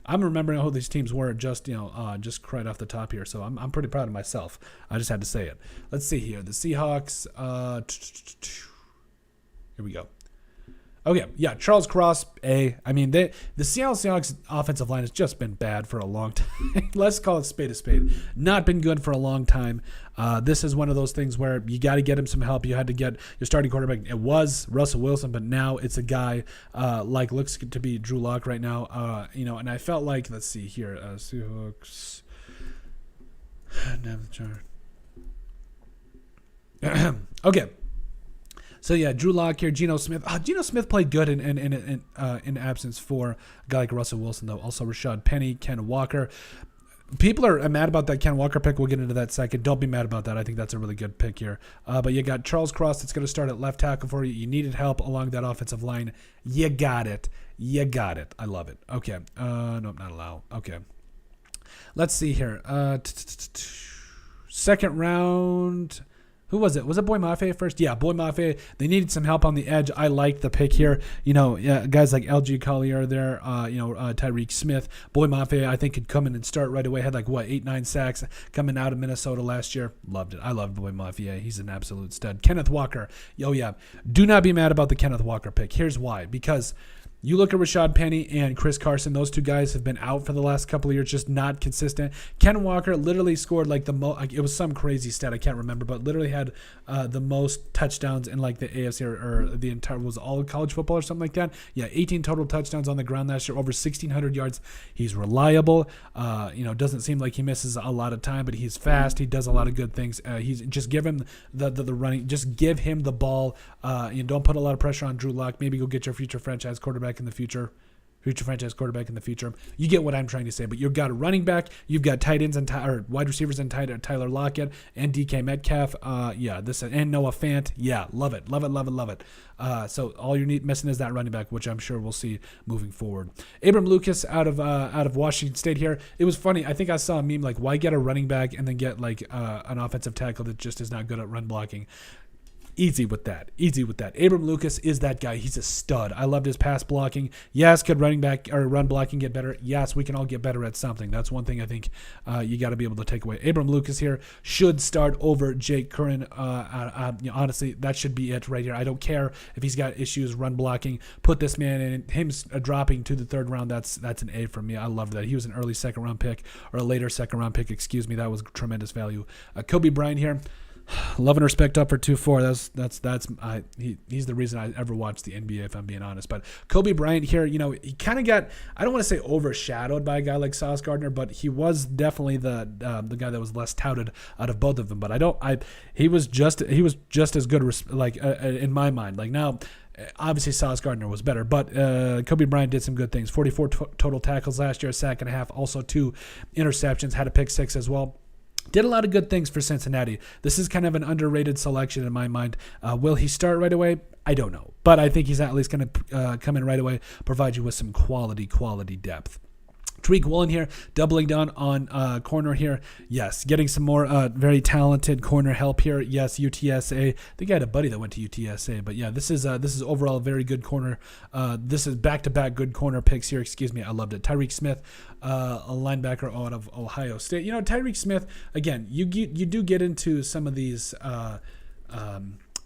I'm remembering who these teams were just right off the top here. So I'm pretty proud of myself. I just had to say it. Let's see here. The Seahawks. Here we go. Okay, Charles Cross, A. I mean, the Seattle Seahawks offensive line has just been bad for a long time. Let's call it spade a spade. Not been good for a long time. This is one of those things where you got to get him some help. You had to get your starting quarterback. It was Russell Wilson, but now it's a guy looks to be Drew Lock right now. And I felt like, let's see here, Seahawks. Okay. So Drew Lock here, Geno Smith. Geno Smith played good in absence for a guy like Russell Wilson, though. Also Rashad Penny, Ken Walker. People are mad about that Ken Walker pick. We'll get into that second. Don't be mad about that. I think that's a really good pick here. But you got Charles Cross that's going to start at left tackle for you. You needed help along that offensive line. You got it. I love it. Okay. Nope, not allow. Okay. Let's see here. Second round. Who was it? Was it Boy Mafe first? Yeah, Boy Mafe. They needed some help on the edge. I liked the pick here. Guys like LG Collier there, Tyreek Smith. Boy Mafe, I think, could come in and start right away. Had 8-9 sacks coming out of Minnesota last year. Loved it. I love Boy Mafe. He's an absolute stud. Kenneth Walker. Do not be mad about the Kenneth Walker pick. Here's why. Because you look at Rashad Penny and Chris Carson. Those two guys have been out for the last couple of years, just not consistent. Ken Walker literally scored the most. It was some crazy stat I can't remember, but literally had the most touchdowns in the AFC or the entire, was all college football or something like that. 18 total touchdowns on the ground last year, over 1,600 yards. He's reliable. Doesn't seem like he misses a lot of time, but he's fast. He does a lot of good things. He's just give him the running. Just give him the ball. Don't put a lot of pressure on Drew Lock. Maybe go get your future franchise quarterback in the future. You get what I'm trying to say. But you've got a running back, you've got tight ends and wide receivers and Tyler Lockett and DK Metcalf. And Noah Fant. Love it. So all you're missing is that running back, which I'm sure we'll see moving forward. Abram Lucas out of Washington State here. It was funny. I think I saw a meme why get a running back and then get an offensive tackle that just is not good at run blocking. Easy with that. Abram Lucas is that guy. He's a stud. I loved his pass blocking. Yes, could running back or run blocking get better? Yes, we can all get better at something. That's one thing I think you got to be able to take away. Abram Lucas here should start over Jake Curran. Honestly, that should be it right here. I don't care if he's got issues run blocking. Put this man in. Him dropping to the third round, that's an A for me. I love that. He was an early second round pick or a later second round pick. Excuse me. That was tremendous value. Kobe Bryant here. Love and respect up for 2-4. He's the reason I ever watched the NBA, if I'm being honest. But Kobe Bryant here, he kind of got, I don't want to say overshadowed by a guy like Sauce Gardner, but he was definitely the guy that was less touted out of both of them. But he was just as good in my mind. Now, obviously Sauce Gardner was better, but Kobe Bryant did some good things. 44 total tackles last year, a sack and a half, also 2 interceptions, had a pick 6 as well. Did a lot of good things for Cincinnati. This is kind of an underrated selection in my mind. Will he start right away? I don't know. But I think he's at least going to come in right away, provide you with some quality depth. Tariq Woolen here, doubling down on corner here. Yes, getting some more very talented corner help here. Yes, UTSA. I think I had a buddy that went to UTSA, but yeah, this is overall a very good corner. This is back-to-back good corner picks here. Excuse me, I loved it. Tyreek Smith, a linebacker out of Ohio State. You know, Tyreek Smith. Again, you do get into some of these.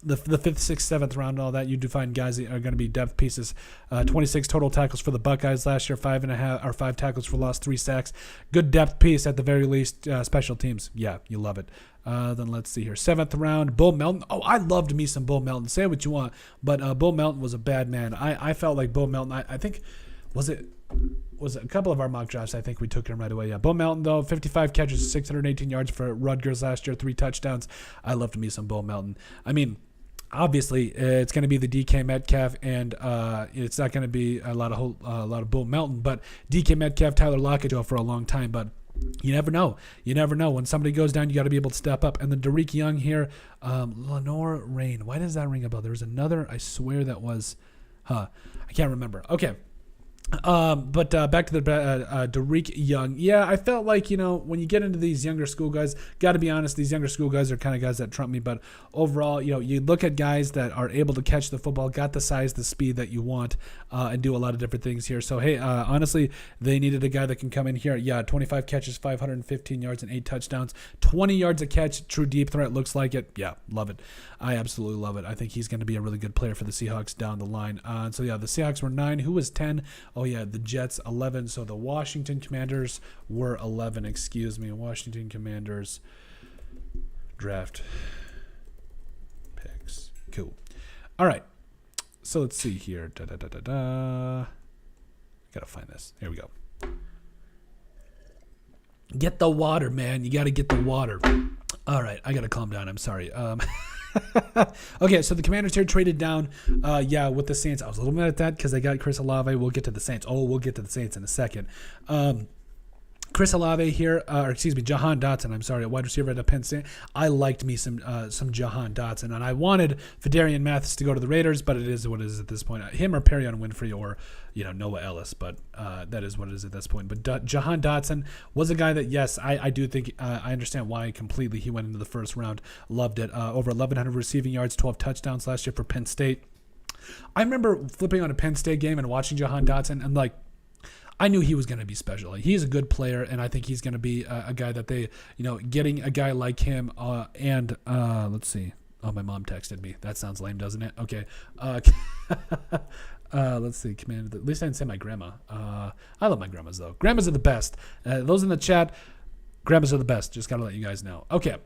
The 5th, 6th, 7th round, all that, you do find guys that are going to be depth pieces. 26 total tackles for the Buckeyes last year, 5 tackles for loss, 3 sacks. Good depth piece at the very least. Special teams, yeah, you love it. Then let's see here. 7th round, Bull Melton. Oh, I loved me some Bull Melton. Say what you want, but Bull Melton was a bad man. I felt like Bull Melton, I think, was it a couple of our mock drafts, I think we took him right away. Yeah, Bull Melton, though, 55 catches, 618 yards for Rutgers last year, 3 touchdowns. I loved me some Bull Melton. I mean, obviously, it's going to be the DK Metcalf, and it's not going to be a lot of Bull Melton, but DK Metcalf, Tyler Lockett for a long time. But you never know. You never know. When somebody goes down, you got to be able to step up. And then Derek Young here, Lenore Rain. Why does that ring a bell? There was another. I swear that was. I can't remember. Okay. But back to the Derek Young. Yeah, I felt like, when you get into these younger school guys, got to be honest, these younger school guys are kind of guys that trump me. But overall, you look at guys that are able to catch the football, got the size, the speed that you want, and do a lot of different things here. So, hey, honestly, they needed a guy that can come in here. Yeah, 25 catches, 515 yards, and 8 touchdowns. 20 yards a catch, true deep threat, looks like it. Yeah, love it. I absolutely love it. I think he's going to be a really good player for the Seahawks down the line. So, yeah, the Seahawks were 9. Who was 10? Oh, yeah, the Jets 11. So the Washington Commanders were 11. Excuse me. Washington Commanders draft picks. Cool. All right. So let's see here. Gotta find this. Here we go. Get the water, man. You got to get the water. All right. I got to calm down. I'm sorry. Okay, so the Commanders here traded down, with the Saints. I was a little mad at that because they got Chris Olave. We'll get to the Saints. We'll get to the Saints in a second. Chris Olave here, Jahan Dotson, a wide receiver at Penn State. I liked me some Jahan Dotson, and I wanted Fidarian Mathis to go to the Raiders, but it is what it is at this point. Him or Perion Winfrey or, Noah Ellis, but that is what it is at this point. But Jahan Dotson was a guy that, yes, I do think, I understand why completely he went into the first round. Loved it. Over 1,100 receiving yards, 12 touchdowns last year for Penn State. I remember flipping on a Penn State game and watching Jahan Dotson, and I knew he was going to be special. He's a good player, and I think he's going to be a guy that they, getting a guy like him. And let's see. Oh, my mom texted me. That sounds lame, doesn't it? Okay. Let's see. Command. At least I didn't say my grandma. I love my grandmas though. Grandmas are the best. Those in the chat, grandmas are the best. Just got to let you guys know. Okay.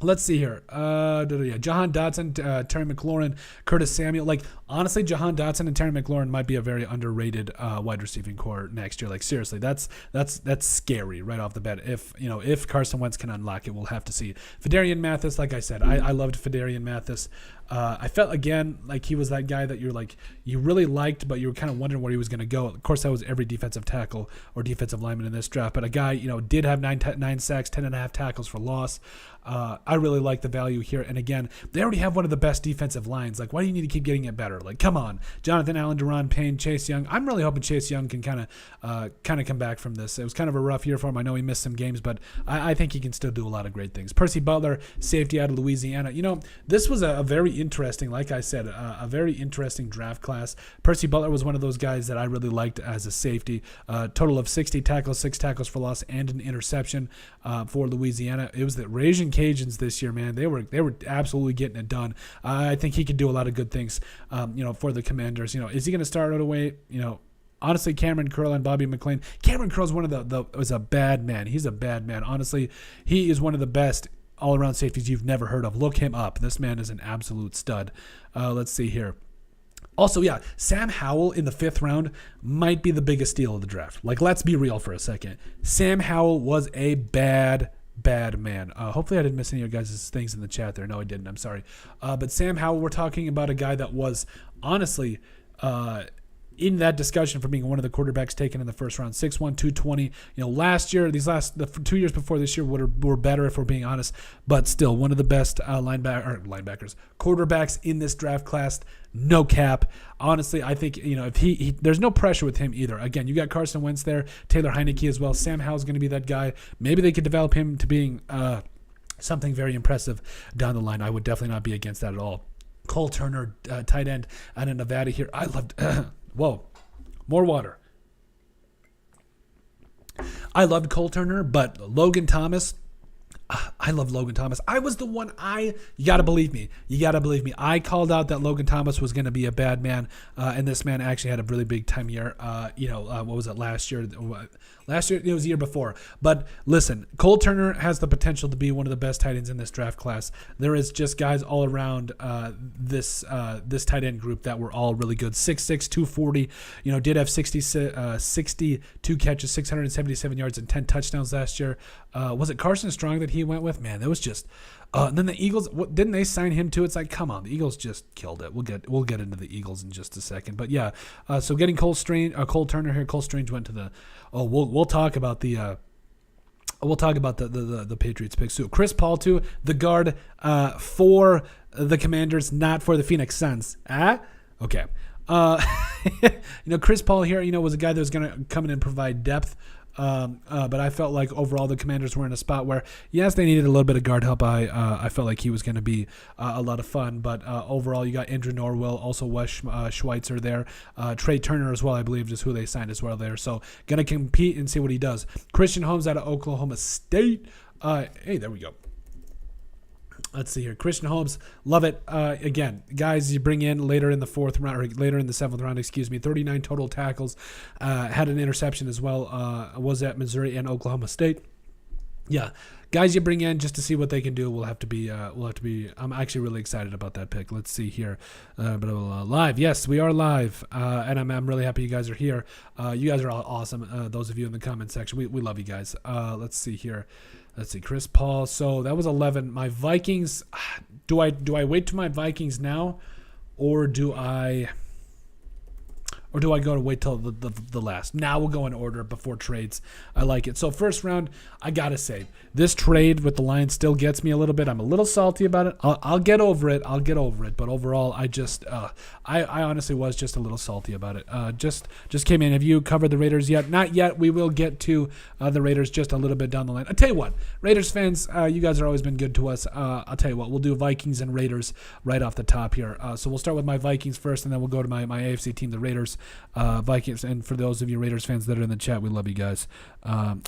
Let's see here. Jahan Dotson, Terry McLaurin, Curtis Samuel. Honestly, Jahan Dotson and Terry McLaurin might be a very underrated wide receiving core next year. Seriously, that's scary right off the bat. If Carson Wentz can unlock it, we'll have to see. Fidarian Mathis, like I said, I loved Fidarian Mathis. I felt again like he was that guy that you really liked, but you were kind of wondering where he was going to go. Of course, that was every defensive tackle or defensive lineman in this draft. But a guy did have 9 sacks, 10.5 tackles for loss. I really like the value here. And again, they already have one of the best defensive lines. Why do you need to keep getting it better? Come on, Jonathan Allen, Deron Payne, Chase Young. I'm really hoping Chase Young can kind of come back from this. It was kind of a rough year for him. I know he missed some games, but I think he can still do a lot of great things. Percy Butler, safety out of Louisiana. This was a very interesting, like I said, a very interesting draft class. Percy Butler was one of those guys that I really liked as a safety. Total of 60 tackles, 6 tackles for loss, and an interception for Louisiana. It was the Raging Cajuns this year, man. They were absolutely getting it done. I think he could do a lot of good things, for the Commanders. Is he going to start right away? Honestly, Cameron Curl and Bobby McLean. Cameron Curl's was a bad man. He's a bad man. Honestly, he is one of the best all-around safeties you've never heard of. Look him up. This man is an absolute stud. Let's see here. Also, Sam Howell in the 5th round might be the biggest steal of the draft. Let's be real for a second. Sam Howell was a bad man. Hopefully I didn't miss any of your guys' things in the chat there. No, I didn't. I'm sorry. But Sam Howell, we're talking about a guy that was honestly in that discussion for being one of the quarterbacks taken in the first round. 6'1", 220. Last year, the 2 years before this year were better if we're being honest, but still one of the best quarterbacks in this draft class. No cap. Honestly, I think if he there's no pressure with him either. Again, you got Carson Wentz there, Taylor Heineke as well. Sam Howell's going to be that guy. Maybe they could develop him to being something very impressive down the line. I would definitely not be against that at all. Cole Turner, tight end out of Nevada here. I loved. Whoa, more water. I loved Cole Turner, but Logan Thomas. I love Logan Thomas. I was the one. You got to believe me. I called out that Logan Thomas was going to be a bad man, and this man actually had a really big time year. What was it last year? Last year, it was the year before. But listen, Cole Turner has the potential to be one of the best tight ends in this draft class. There is just guys all around this tight end group that were all really good. 6'6", 240. Did have 62 catches, 677 yards, and 10 touchdowns last year. Was it Carson Strong that he went with? Man, that was just. And then the Eagles, didn't they sign him too? It's like, come on, the Eagles just killed it. We'll get into the Eagles in just a second, but yeah. So getting Cole Turner here. Cole Strange went to the. We'll talk about the. We'll talk about the Patriots picks too. Chris Paul too, the guard for the Commanders, not for the Phoenix Suns. Okay. Chris Paul here, was a guy that was going to come in and provide depth. But I felt like overall the Commanders were in a spot where, yes, they needed a little bit of guard help. I felt like he was going to be a lot of fun. But overall, you got Andrew Norwell, also Wes Schweitzer there. Trey Turner as well, I believe, is who they signed as well there. So going to compete and see what he does. Christian Holmes out of Oklahoma State. Hey, there we go. Let's see here. Christian Holmes, love it. Again, guys you bring in later in the fourth round, or later in the seventh round, 39 total tackles. Had an interception as well. Was at Missouri and Oklahoma State. Yeah, guys you bring in just to see what they can do. We'll have to be. I'm actually really excited about that pick. Let's see here. Live. Yes, we are live, and I'm really happy you guys are here. You guys are all awesome. Those of you in the comment section, we love you guys. Let's see here. Let's see, Chris Paul. So that was 11. My Vikings. Do I wait to my Vikings now, or do I go to wait till the last? Now we'll go in order before trades. I like it. So first round, I gotta say this trade with the Lions still gets me a little bit. I'm a little salty about it. I'll get over it. But overall, I honestly was just a little salty about it. Just came in. Have you covered the Raiders yet? Not yet. We will get to the Raiders just a little bit down the line. I'll tell you what, Raiders fans, you guys have always been good to us. I'll tell you what, we'll do Vikings and Raiders right off the top here. So we'll start with my Vikings first, and then we'll go to my AFC team, the Raiders. Vikings, and for those of you Raiders fans that are in the chat, we love you guys.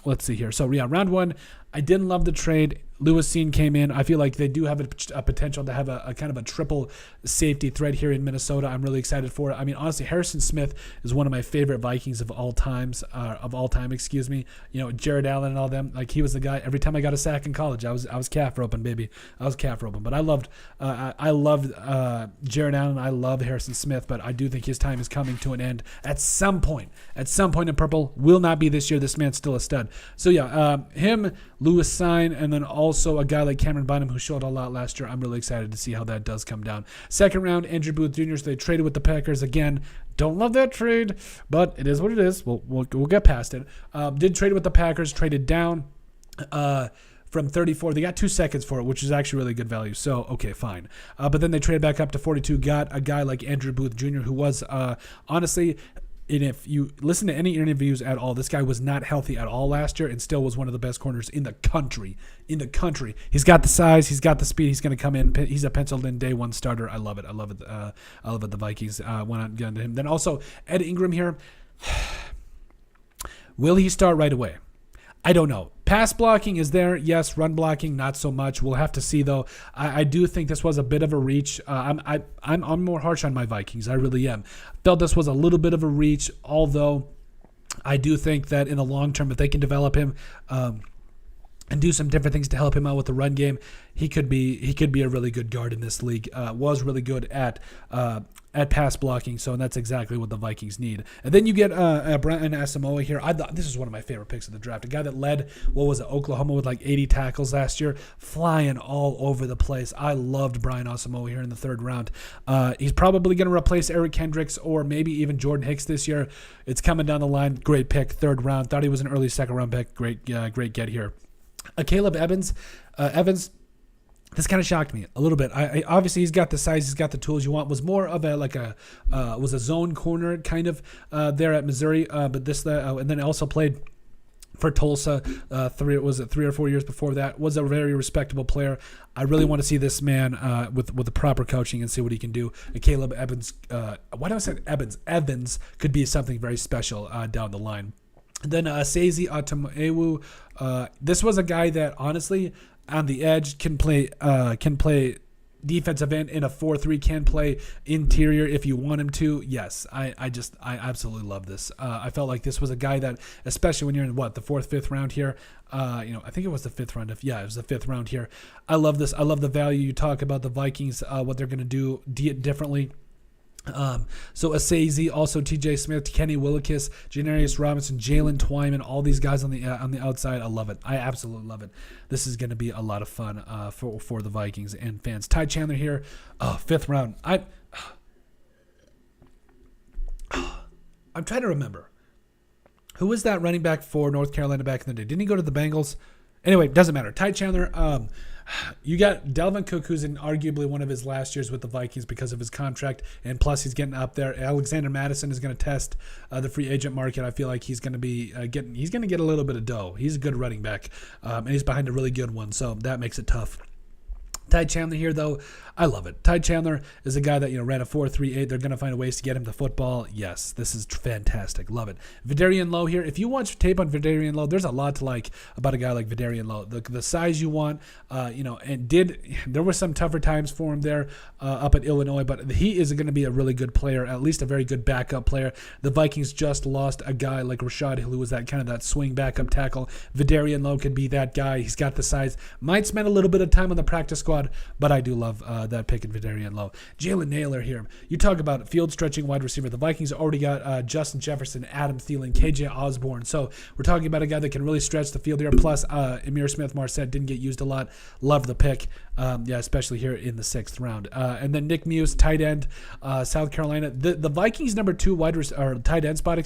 Let's see here. So yeah, round one, I didn't love the trade. Lewis Cine came in. I feel like they do have a potential to have a kind of a triple safety threat here in Minnesota. I'm really excited for it. I mean, honestly, Harrison Smith is one of my favorite Vikings of all time. Jared Allen and all them. Like, he was the guy. Every time I got a sack in college, I was calf roping, baby. I was calf roping. But I loved Jared Allen. I love Harrison Smith. But I do think his time is coming to an end at some point. At some point in purple. Will not be this year. This man's still a stud. So yeah, him, Lewis Cine, and then also a guy like Cameron Bynum, who showed a lot last year. I'm really excited to see how that does come down. Second round, Andrew Booth Jr. So they traded with the Packers again. Don't love that trade, but it is what it is. We'll get past it. Did trade with the Packers, traded down from 34. They got 2 seconds for it, which is actually really good value. So, okay, fine. But then they traded back up to 42, got a guy like Andrew Booth Jr., who was honestly... And if you listen to any interviews at all, this guy was not healthy at all last year and still was one of the best corners in the country. He's got the size. He's got the speed. He's going to come in. He's a penciled-in day one starter. I love it. I love it. The Vikings went on to him. Then also, Ed Ingram here. Will he start right away? I don't know. Pass blocking is there. Yes. Run blocking, not so much. We'll have to see, though. I do think this was a bit of a reach. I'm more harsh on my Vikings. I really am. Felt this was a little bit of a reach, although I do think that in the long term, if they can develop him, and do some different things to help him out with the run game, he could be a really good guard in this league. Was really good at pass blocking, so that's exactly what the Vikings need. And then you get Brian Asamoah here. I thought this is one of my favorite picks of the draft. A guy that led, Oklahoma with like 80 tackles last year, flying all over the place. I loved Brian Asamoah here in the 3rd round. He's probably going to replace Eric Kendricks or maybe even Jordan Hicks this year. It's coming down the line. Great pick, 3rd round. Thought he was an early 2nd round pick. Great get here. Caleb Evans. This kind of shocked me a little bit. I obviously he's got the size, he's got the tools you want. Was more of was a zone corner kind of there at Missouri, but and then also played for Tulsa 3 or 4 years before that. Was a very respectable player. I really want to see this man with the proper coaching and see what he can do. And Caleb Evans, why do I say Evans? Evans could be something very special down the line. And then Seizi Atamewu, this was a guy that honestly on the edge can play defensive end in a 4-3, can play interior if you want him to. Yes, I absolutely love this. I felt like this was a guy that, especially when you're in the 4th, 5th round here, I think it was the 5th round. It was the 5th round here. I love this. I love the value. You talk about the Vikings, what they're going to do differently. So Asaizi, also T.J. Smith, Kenny Willekes, Janarius Robinson, Jalen Twyman, all these guys on the outside. I love it. I absolutely love it. This is going to be a lot of fun for the Vikings and fans. Ty Chandler here, 5th round. I'm trying to remember. Who was that running back for North Carolina back in the day? Didn't he go to the Bengals? Anyway, doesn't matter. Ty Chandler, you got Dalvin Cook, who's in arguably one of his last years with the Vikings because of his contract, and plus he's getting up there. Alexander Madison is going to test the free agent market. I feel like he's going to be he's going to get a little bit of dough. He's a good running back, and he's behind a really good one, so that makes it tough. Ty Chandler here, though, I love it. Ty Chandler is a guy that ran a 4.38. They're going to find ways to get him the football. Yes, this is fantastic. Love it. Vidarian Lowe here. If you watch tape on Vidarian Lowe, there's a lot to like about a guy like Vidarian Lowe. The size you want, and there were some tougher times for him there up at Illinois, but he is going to be a really good player, at least a very good backup player. The Vikings just lost a guy like Rashad Hill, who was that swing backup tackle. Vidarian Lowe could be that guy. He's got the size. Might spend a little bit of time on the practice squad, but I do love that pick in Vidarian Lowe. Jalen Naylor here. You talk about field stretching wide receiver. The Vikings already got Justin Jefferson, Adam Thielen, KJ Osborne. So we're talking about a guy that can really stretch the field here. Plus, Emir Smith-Marset didn't get used a lot. Love the pick. Especially here in the 6th round. And then Nick Muse, tight end, South Carolina. The Vikings number 2 tight end spot,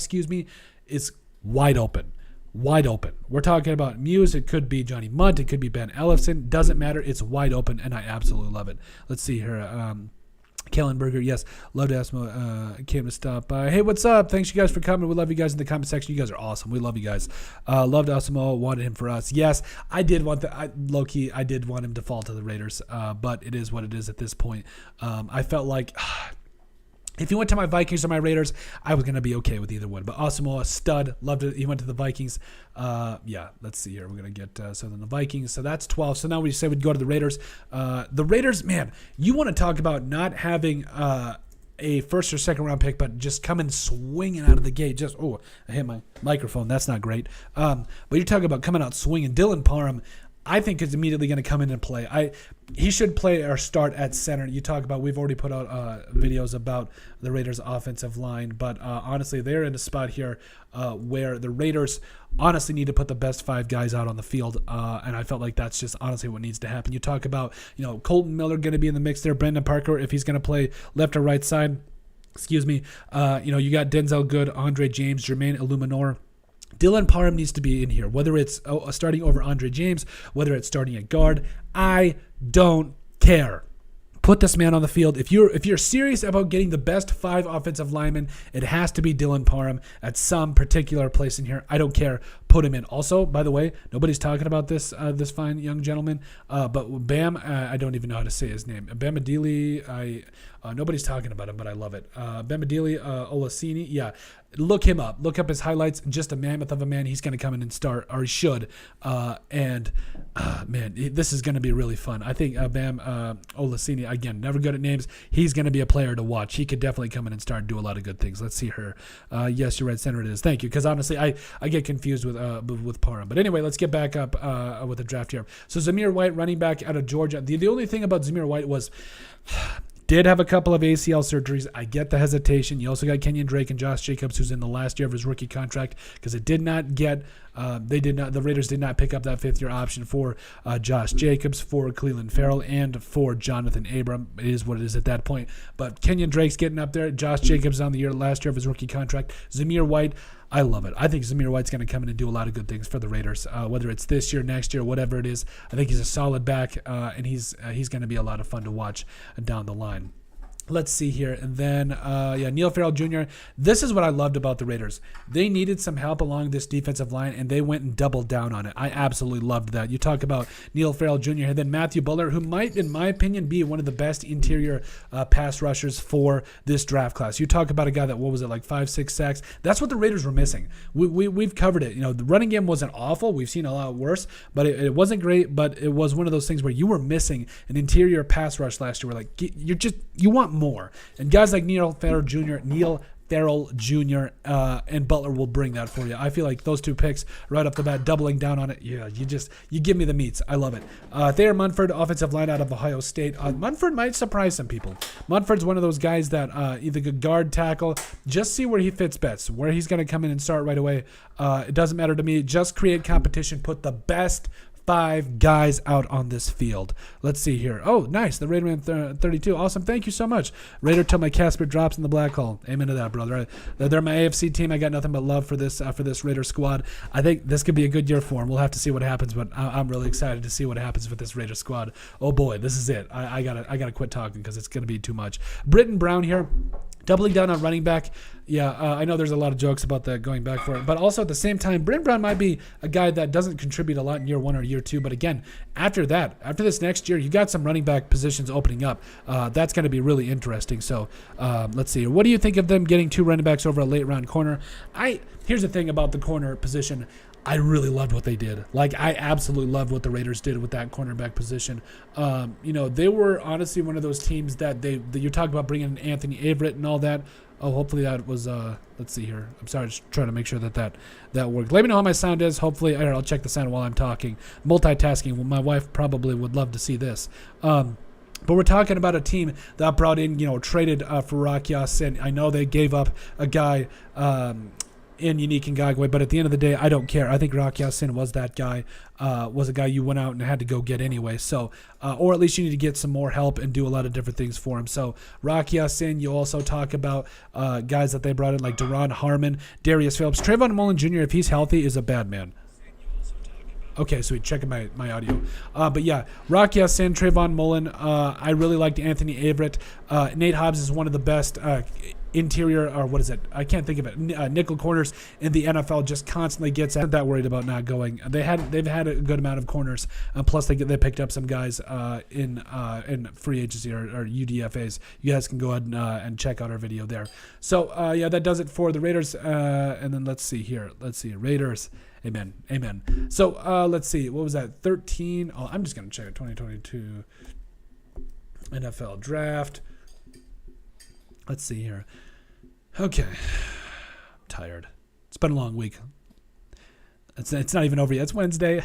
is wide open. Wide open. We're talking about Muse. It could be Johnny Munt. It could be Ben Ellefson. Doesn't matter. It's wide open, and I absolutely love it. Let's see here. Kellen Berger, yes. Love to ask came to stop by. Hey, what's up? Thanks, you guys, for coming. We love you guys in the comment section. You guys are awesome. We love you guys. Loved Asamoah. Wanted him for us. Yes, I did want low-key, I did want him to fall to the Raiders, but it is what it is at this point. I felt like... if he went to my Vikings or my Raiders, I was going to be okay with either one. But Asamoah, stud, loved it. He went to the Vikings. Let's see here. We're going to get then the Vikings. So that's 12. So now we say we'd go to the Raiders. The Raiders, man, you want to talk about not having a 1st or 2nd round pick, but just coming swinging out of the gate. I hit my microphone. That's not great. But you're talking about coming out swinging. Dylan Parham, I think is immediately going to come in and play. He should play or start at center. You talk about, we've already put out videos about the Raiders' offensive line, but honestly, they're in a spot here where the Raiders honestly need to put the best 5 guys out on the field, and I felt like that's just honestly what needs to happen. You talk about, Colton Miller going to be in the mix there, Brendan Parker, if he's going to play left or right side. You got Denzel Good, Andre James, Jermaine Illuminor. Dylan Parham needs to be in here, whether it's starting over Andre James, whether it's starting at guard. I don't care. Put this man on the field. If you're serious about getting the best 5 offensive linemen, it has to be Dylan Parham at some particular place in here. I don't care. Put him in. Also, by the way, nobody's talking about this fine young gentleman, but Bam, I don't even know how to say his name. Bam Adili, Nobody's talking about him, but I love it. Bemidili Olaseni, yeah. Look him up. Look up his highlights. Just a mammoth of a man. He's going to come in and start, or he should. Man, this is going to be really fun. I think Bam Olaseni, again, never good at names. He's going to be a player to watch. He could definitely come in and start and do a lot of good things. Let's see her. Yes, you're right. Center it is. Thank you. Because honestly, I get confused with Parham. But anyway, let's get back up with the draft here. So Zamir White, running back out of Georgia. The only thing about Zamir White was... did have a couple of ACL surgeries. I get the hesitation. You also got Kenyon Drake and Josh Jacobs, who's in the last year of his rookie contract, because it did not get. The Raiders did not pick up that fifth-year option for Josh Jacobs, for Cleveland Farrell, and for Jonathan Abram. It is what it is at that point. But Kenyon Drake's getting up there. Josh Jacobs on the last year of his rookie contract. Zamir White, I love it. I think Zamir White's going to come in and do a lot of good things for the Raiders, whether it's this year, next year, whatever it is. I think he's a solid back, and he's going to be a lot of fun to watch down the line. Let's see here. And then, Neil Farrell Jr. This is what I loved about the Raiders. They needed some help along this defensive line, and they went and doubled down on it. I absolutely loved that. You talk about Neil Farrell Jr. and then Matthew Butler, who might, in my opinion, be one of the best interior pass rushers for this draft class. You talk about a guy that, 5-6 sacks. That's what the Raiders were missing. We've covered it. The running game wasn't awful. We've seen a lot worse, but it wasn't great. But it was one of those things where you were missing an interior pass rush last year. Where you want more, and guys like Neil Farrell Jr., and Butler will bring that for you. I feel like those two picks right off the bat, doubling down on it. Yeah, you give me the meats. I love it. Thayer Munford, offensive line out of Ohio State. Munford might surprise some people. Munford's one of those guys that either could guard, tackle. Just see where he fits best, where he's going to come in and start right away. It doesn't matter to me. Just create competition. Put the best 5 guys out on this field. Let's see here. Oh, nice. The Raider Man 32. Awesome. Thank you so much. Raider till my Casper drops in the black hole. Amen to that, brother. They're my AFC team. I got nothing but love for this Raider squad. I think this could be a good year for them. We'll have to see what happens, but I'm really excited to see what happens with this Raider squad. Oh boy, this is it. I gotta quit talking because it's gonna be too much. Britton Brown here. Doubling down on running back. Yeah, I know there's a lot of jokes about that going back for it. But also at the same time, Britton Brown might be a guy that doesn't contribute a lot in year 1 or year 2. But again, after this next year, you got some running back positions opening up. That's going to be really interesting. So let's see. What do you think of them getting 2 running backs over a late round corner? Here's the thing about the corner position. I really loved what they did. I absolutely loved what the Raiders did with that cornerback position. They were honestly one of those teams that you talk about bringing in Anthony Averett and all that. Oh, hopefully that was, let's see here. I'm sorry, just trying to make sure that worked. Let me know how my sound is. Hopefully, I'll check the sound while I'm talking. Multitasking. Well, my wife probably would love to see this. But we're talking about a team that brought in, traded for Rock Ya-Sin. I know they gave up a guy, in Unique Ngakwe, but at the end of the day, I don't care. I think Rock Ya-Sin was that guy, was a guy you went out and had to go get anyway. So, or at least you need to get some more help and do a lot of different things for him. So, Rock Ya-Sin, you also talk about guys that they brought in like Deron Harmon, Darius Phillips. Trayvon Mullen Jr., if he's healthy, is a bad man. Okay, sweet. Checking my audio. But yeah, Rock Ya-Sin, Trayvon Mullen. I really liked Anthony Averett. Nate Hobbs is one of the best interior, or what is it? I can't think of it. Nickel corners in the NFL, just constantly gets out. That worried about not going. They've had a good amount of corners. Plus they picked up some guys in free agency or UDFAs. You guys can go ahead and check out our video there. So that does it for the Raiders. And then let's see here. Raiders. Amen. So let's see. What was that? 13. Oh, I'm just gonna check it. 2022 NFL draft. Let's see here. Okay. I'm tired. It's been a long week. It's not even over yet. It's Wednesday.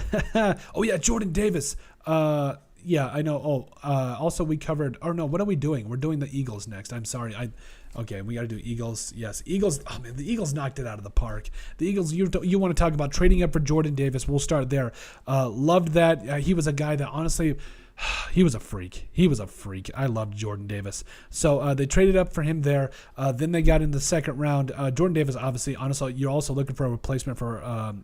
Oh, yeah, Jordan Davis. Yeah, I know. Also we covered... Or no, what are we doing? We're doing the Eagles next. I'm sorry. Okay, we got to do Eagles. Yes, Eagles. Oh, man, the Eagles knocked it out of the park. The Eagles, you want to talk about trading up for Jordan Davis. We'll start there. Loved that. He was a guy that, honestly... He was a freak. I loved Jordan Davis. So they traded up for him there. Then they got in the second round. Jordan Davis, obviously, honestly, you're also looking for a replacement for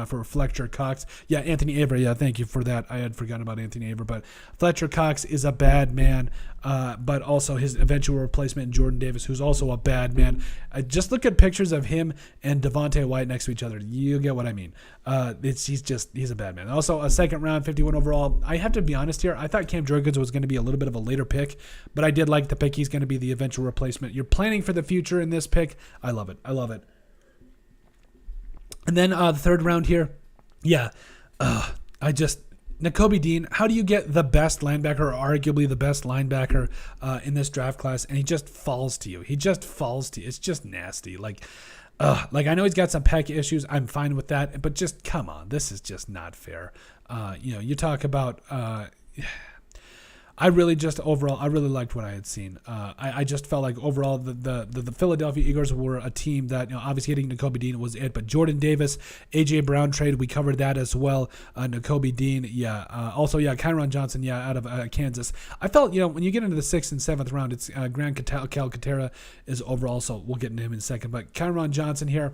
for Fletcher Cox. Yeah, Anthony Aver. Yeah, thank you for that. I had forgotten about Anthony Aver, but Fletcher Cox is a bad man, but also his eventual replacement, Jordan Davis, who's also a bad man. Just look at pictures of him and Devontae White next to each other. You get what I mean. He's a bad man. Also, a second round, 51 overall. I have to be honest here. I thought Cam Jurgens was going to be a little bit of a later pick, but I did like the pick. He's going to be the eventual replacement. You're planning for the future in this pick. I love it. I love it. And then the third round here. Yeah. Nakobe Dean, how do you get the best linebacker, or arguably the best linebacker in this draft class, and he just falls to you? It's just nasty. Like I know he's got some pack issues. I'm fine with that, but just come on. This is just not fair. You talk about I really liked what I had seen. I just felt like overall the Philadelphia Eagles were a team that, obviously hitting Nakobe Dean was it, but Jordan Davis, A.J. Brown trade, we covered that as well. Nakobe Dean, also, Kyron Johnson, out of Kansas. I felt, when you get into the 6th and 7th round, it's Grant Calcaterra is overall, so we'll get into him in a second. But Kyron Johnson here,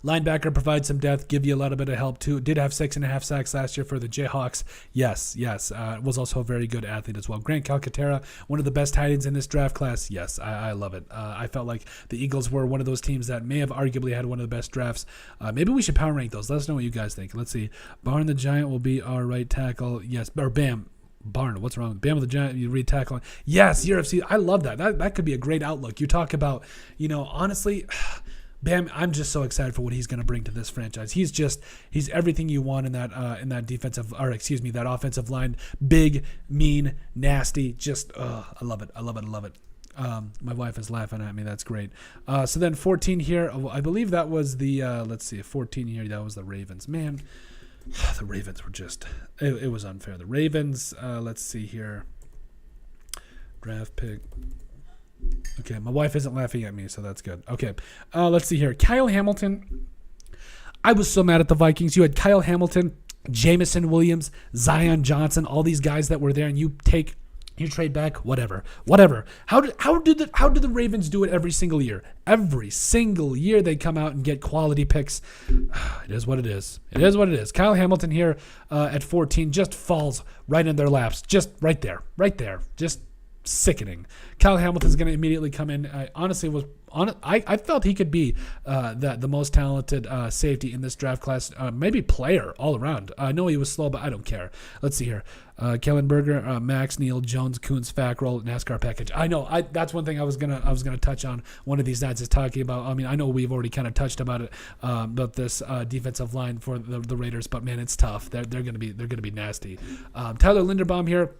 linebacker, provides some depth, give you a little bit of help too. Did have 6.5 sacks last year for the Jayhawks. Yes. Was also a very good athlete as well. Grant Calcaterra, one of the best tight ends in this draft class. Yes, I love it. I felt like the Eagles were one of those teams that may have arguably had one of the best drafts. Maybe we should power rank those. Let us know what you guys think. Let's see. Barn the Giant will be our right tackle. Yes, or Bam. Barn, what's wrong? Bam with the Giant, you read tackling. Yes, UFC. I love that. That could be a great outlook. You talk about, honestly, Bam, I'm just so excited for what he's going to bring to this franchise. He's everything you want in that that offensive line. Big, mean, nasty. Just I love it. My wife is laughing at me. That's great. So then 14 here. I believe that was the 14 here. That was the Ravens. Man, the Ravens were just it was unfair. The Ravens. Let's see here. Draft pick. Okay, my wife isn't laughing at me, so that's good. Okay, let's see here. Kyle Hamilton. I was so mad at the Vikings. You had Kyle Hamilton, Jamison Williams, Zion Johnson, all these guys that were there, and you trade back, whatever. How did the Ravens do it every single year? Every single year they come out and get quality picks. It is what it is. Kyle Hamilton here at 14 just falls right in their laps, just right there, just sickening. Kyle Hamilton's going to immediately come in. I felt he could be the most talented safety in this draft class, maybe player all around. I know he was slow, but I don't care. Let's see here. Kellen Berger, Max, Neal, Jones, Kuntz, Fackrell, NASCAR package. I know. That's one thing I was gonna touch on one of these nights is talking about. I mean, I know we've already kind of touched about it, about this defensive line for the Raiders, but man, it's tough. They're gonna be nasty. Tyler Linderbaum here.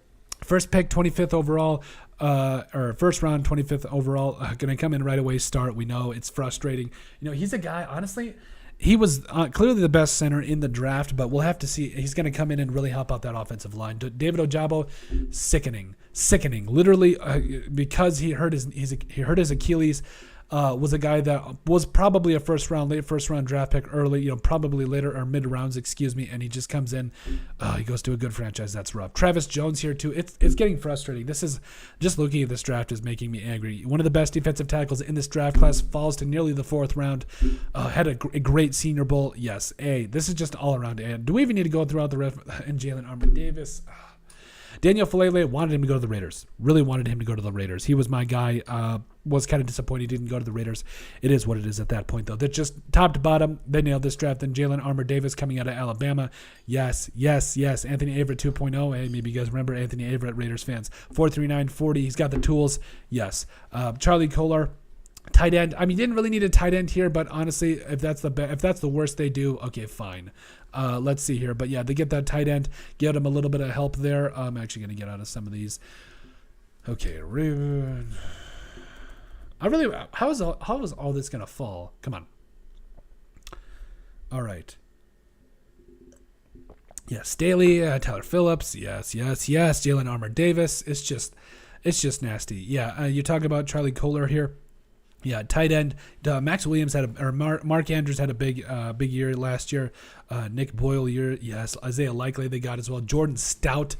First pick, 25th overall, or first round, 25th overall, going to come in right away, start. We know it's frustrating. He's a guy, honestly, he was clearly the best center in the draft, but we'll have to see. He's going to come in and really help out that offensive line. David Ojabo, sickening. Literally, because he hurt his Achilles. Was a guy that was probably a late first round draft pick early, probably later or mid rounds, and he just comes in. He goes to a good franchise. That's rough. Travis Jones here too. It's getting frustrating. This is just looking at this draft is making me angry. One of the best defensive tackles in this draft class falls to nearly the 4th round. Had a great Senior Bowl. Yes, this is just all around A. Do we even need to go throughout the rest? And Jalen Armour Davis. Daniel Falele wanted him to go to the Raiders. Really wanted him to go to the Raiders. He was my guy. Was kind of disappointed he didn't go to the Raiders. It is what it is at that point, though. They're just top to bottom. They nailed this draft. Then Jalen Armour Davis coming out of Alabama. Yes. Anthony Averett 2.0. Hey, maybe you guys remember Anthony Averett, Raiders fans. 4.39 40. He's got the tools. Yes. Charlie Kolar. Tight end. I mean, didn't really need a tight end here, but honestly, if that's the worst they do, okay, fine. Let's see here. But yeah, they get that tight end, get him a little bit of help there. I'm actually going to get out of some of these. Okay, how is all this going to fall? Come on. All right. Yeah, Staley, Tyler Phillips. Yes. Jalen Armour Davis. It's just nasty. Yeah, you talk about Charlie Kolar here. Yeah, tight end. Max Williams Mark Andrews had a big year last year. Nick Boyle year. Yes, Isaiah Likely they got as well. Jordan Stout.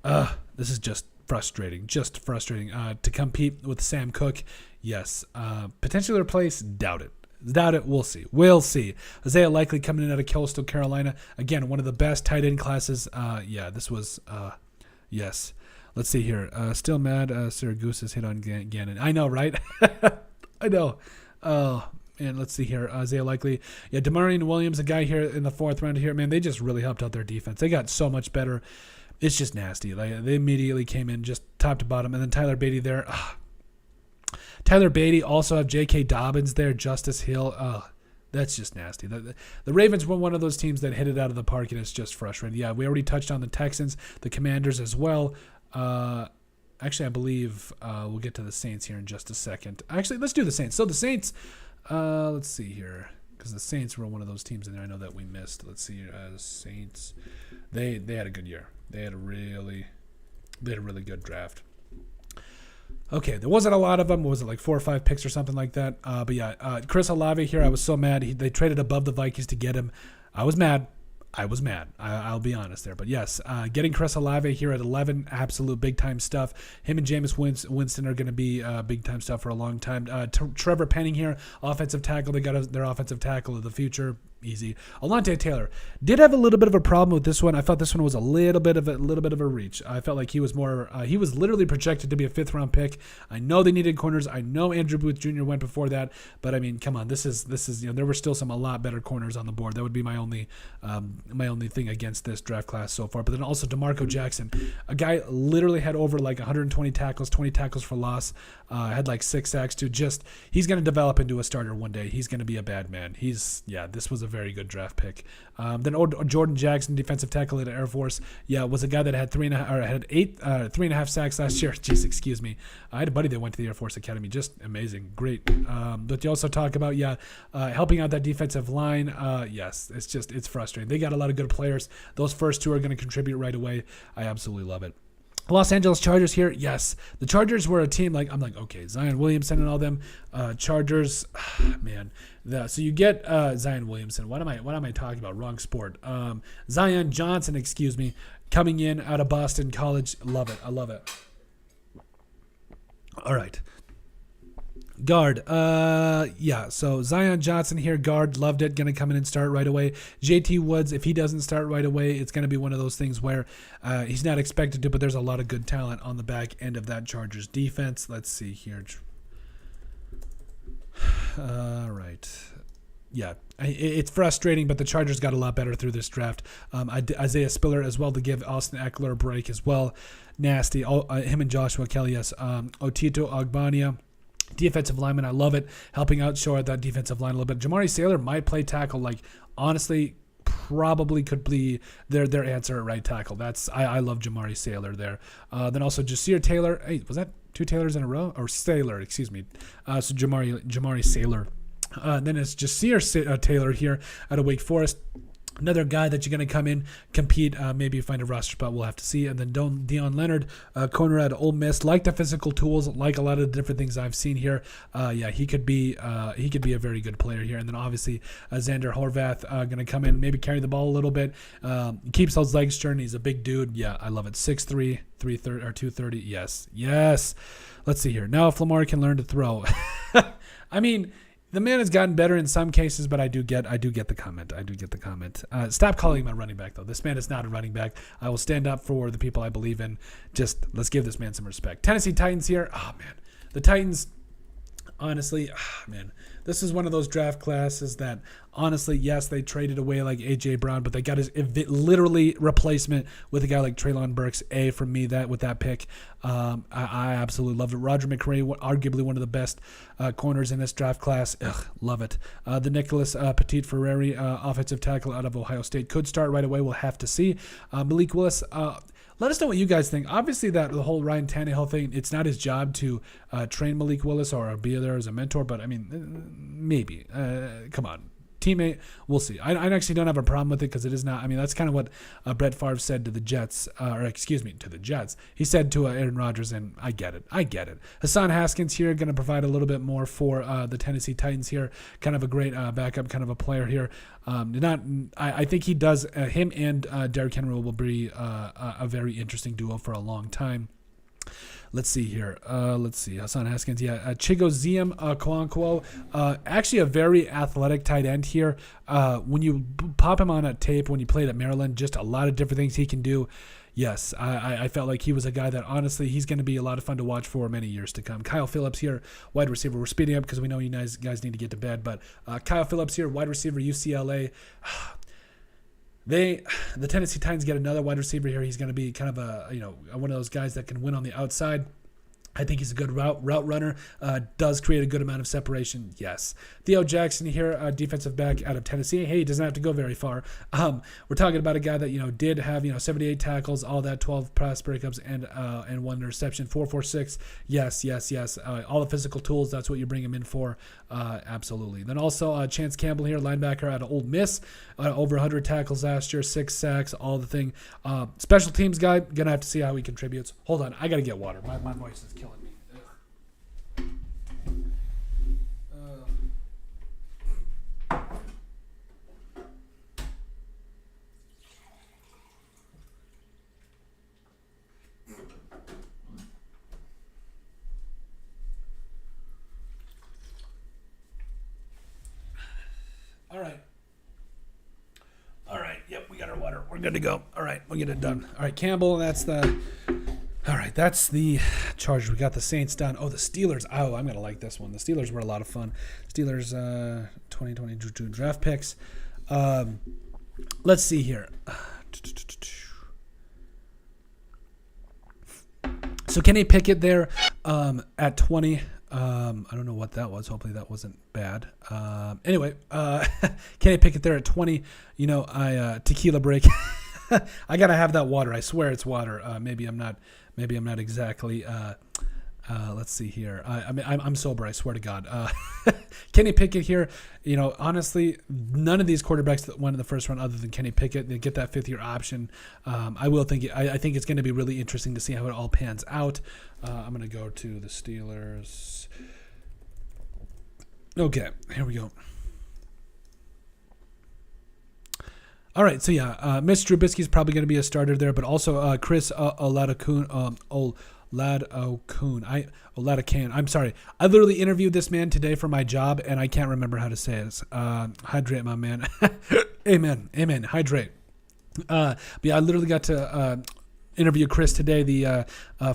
This is just frustrating. To compete with Sam Cook. Yes. Potentially replace. Doubt it. Doubt it. We'll see. We'll see. Isaiah Likely coming in out of Coastal Carolina. Again, one of the best tight end classes. This was, yes. Let's see here. Still mad. Syracuse has hit on Gannon. I know, right? I know. And let's see here. Isaiah Likely. Yeah, Demarion Williams, a guy here in the 4th round here. Man, they just really helped out their defense. They got so much better. It's just nasty. Like, they immediately came in just top to bottom. And then Tyler Beatty there. Tyler Beatty, also have J.K. Dobbins there, Justice Hill. That's just nasty. The Ravens were one of those teams that hit it out of the park, and it's just frustrating. Yeah, we already touched on the Texans, the Commanders as well. Actually, I believe we'll get to the Saints here in just a second. Actually, let's do the Saints. So the Saints, let's see here, because the Saints were one of those teams in there I know that we missed. Let's see here. Saints, they had a good year. They had a really good draft. Okay, there wasn't a lot of them. Was it like 4 or 5 picks or something like that? But yeah, Chris Olave here, I was so mad. They traded above the Vikings to get him. I was mad. I'll be honest there. But yes, getting Chris Olave here at 11, absolute big-time stuff. Him and Jameis Winston are going to be big-time stuff for a long time. Trevor Penning here, offensive tackle. They got their offensive tackle of the future. Easy. Alontae Taylor did have a little bit of a problem with this one. I thought this one was a little bit of a reach. I felt like he was more. He was literally projected to be a 5th-round pick. I know they needed corners. I know Andrew Booth Jr. went before that, but I mean, come on. This is there were still some a lot better corners on the board. That would be my only thing against this draft class so far. But then also DeMarco Jackson, a guy literally had over like 120 tackles, 20 tackles for loss, had like 6 sacks too. He's going to develop into a starter one day. He's going to be a bad man. This was a very good draft pick. Then Jordan Jackson, defensive tackle at Air Force, was a guy that had 3.5 sacks last year. Jeez, excuse me. I had a buddy that went to the Air Force Academy. Just amazing, great. But you also talk about helping out that defensive line. Yes, it's frustrating. They got a lot of good players. Those first 2 are going to contribute right away. I absolutely love it. Los Angeles Chargers here, yes. The Chargers were a team okay, Zion Williamson and all them. Chargers, man. So you get Zion Williamson. What am I talking about? Wrong sport. Zion Johnson, excuse me, coming in out of Boston College. Love it. I love it. All right. Guard, so Zion Johnson here, guard, loved it, going to come in and start right away. JT Woods, if he doesn't start right away, it's going to be one of those things where he's not expected to, but there's a lot of good talent on the back end of that Chargers defense. Let's see here. All right. Yeah, it's frustrating, but the Chargers got a lot better through this draft. Isaiah Spiller as well to give Austin Eckler a break as well. Nasty. Him and Joshua Kelly, yes. Otito Ogbania. Defensive lineman, I love it. Helping out shore that defensive line a little bit. Jamari Sailor might play tackle. Honestly, probably could be their answer at right tackle. I love Jamari Sailor there. Then also Jasir Taylor. Hey, was that 2 Taylors in a row? Or Sailor, excuse me. So Jamari Sailor. Then it's Jasir Taylor here out of Wake Forest. Another guy that you're going to come in, compete, maybe find a roster spot. We'll have to see. And then Deion Leonard, corner at Ole Miss, like the physical tools, like a lot of the different things I've seen here. He could be a very good player here. And then obviously Xander Horvath going to come in, maybe carry the ball a little bit. Keeps those legs turning. He's a big dude. Yeah, I love it. 6'3", 330 or 230. Yes. Let's see here. Now if Lamar can learn to throw, I mean. The man has gotten better in some cases, but I do get the comment. Stop calling him a running back, though. This man is not a running back. I will stand up for the people I believe in. Just let's give this man some respect. Tennessee Titans here. Oh, man. The Titans, honestly, man. This is one of those draft classes that, honestly, yes, they traded away like A.J. Brown, but they got his literally replacement with a guy like Treylon Burks. From me, with that pick. I absolutely loved it. Roger McRae, arguably one of the best corners in this draft class. Love it. The Nicholas Petit-Ferreri, offensive tackle out of Ohio State, could start right away. We'll have to see. Malik Willis, let us know what you guys think. Obviously, the whole Ryan Tannehill thing, it's not his job to train Malik Willis or be there as a mentor, but, I mean, maybe. Come on. Teammate, we'll see. I actually don't have a problem with it because it is not. I mean, that's kind of what Brett Favre said to the Jets, to the Jets. He said to Aaron Rodgers, and I get it. Hassan Haskins here going to provide a little bit more for the Tennessee Titans here. Kind of a great backup, kind of a player here. I think he does. Him and Derrick Henry will be a very interesting duo for a long time. Let's see here. Let's see. Hassan Haskins. Yeah. Chigozium Kwanko. Actually, a very athletic tight end here. When you pop him on a tape when he played at Maryland, just a lot of different things he can do. Yes, I felt like he was a guy that, honestly, he's going to be a lot of fun to watch for many years to come. Kyle Phillips here, wide receiver. We're speeding up because we know you guys need to get to bed. But Kyle Phillips here, wide receiver, UCLA. The Tennessee Titans get another wide receiver here. He's going to be kind of one of those guys that can win on the outside. I think he's a good route runner. Does create a good amount of separation. Yes. Theo Jackson here, defensive back out of Tennessee. Hey, he doesn't have to go very far. We're talking about a guy that did have 78 tackles, all that, 12 pass breakups, and 1 interception. 4.46. Yes. All the physical tools. That's what you bring him in for. Absolutely. Then also Chance Campbell here, linebacker out of Ole Miss, over 100 tackles last year, 6 sacks, all the thing. Special teams guy. Gonna have to see how he contributes. Hold on, I gotta get water. My voice is killing me. All right. Yep, we got our water. We're good to go. All right, we'll get it done. All right, Campbell, that's the Chargers. We got the Saints done. Oh, the Steelers. Oh, I'm going to like this one. The Steelers were a lot of fun. Steelers 2022 draft picks. Let's see here. So Kenny Pickett there at 20. I don't know what that was. Hopefully that wasn't bad. Anyway, Kenny Pickett there at 20. Tequila break. I gotta have that water. I swear it's water. Maybe I'm not exactly. Let's see here. I'm sober. I swear to God. Kenny Pickett here. Honestly, none of these quarterbacks that went in the first round, other than Kenny Pickett, they get that 5th-year option. I think it's going to be really interesting to see how it all pans out. I'm going to go to the Steelers. Okay, here we go. All right, so yeah, Mitch Trubisky is probably going to be a starter there, but also Chris Oladokun. I'm sorry. I literally interviewed this man today for my job, and I can't remember how to say it. Hydrate, my man. Amen. Hydrate. But yeah, I literally got to interview Chris today, the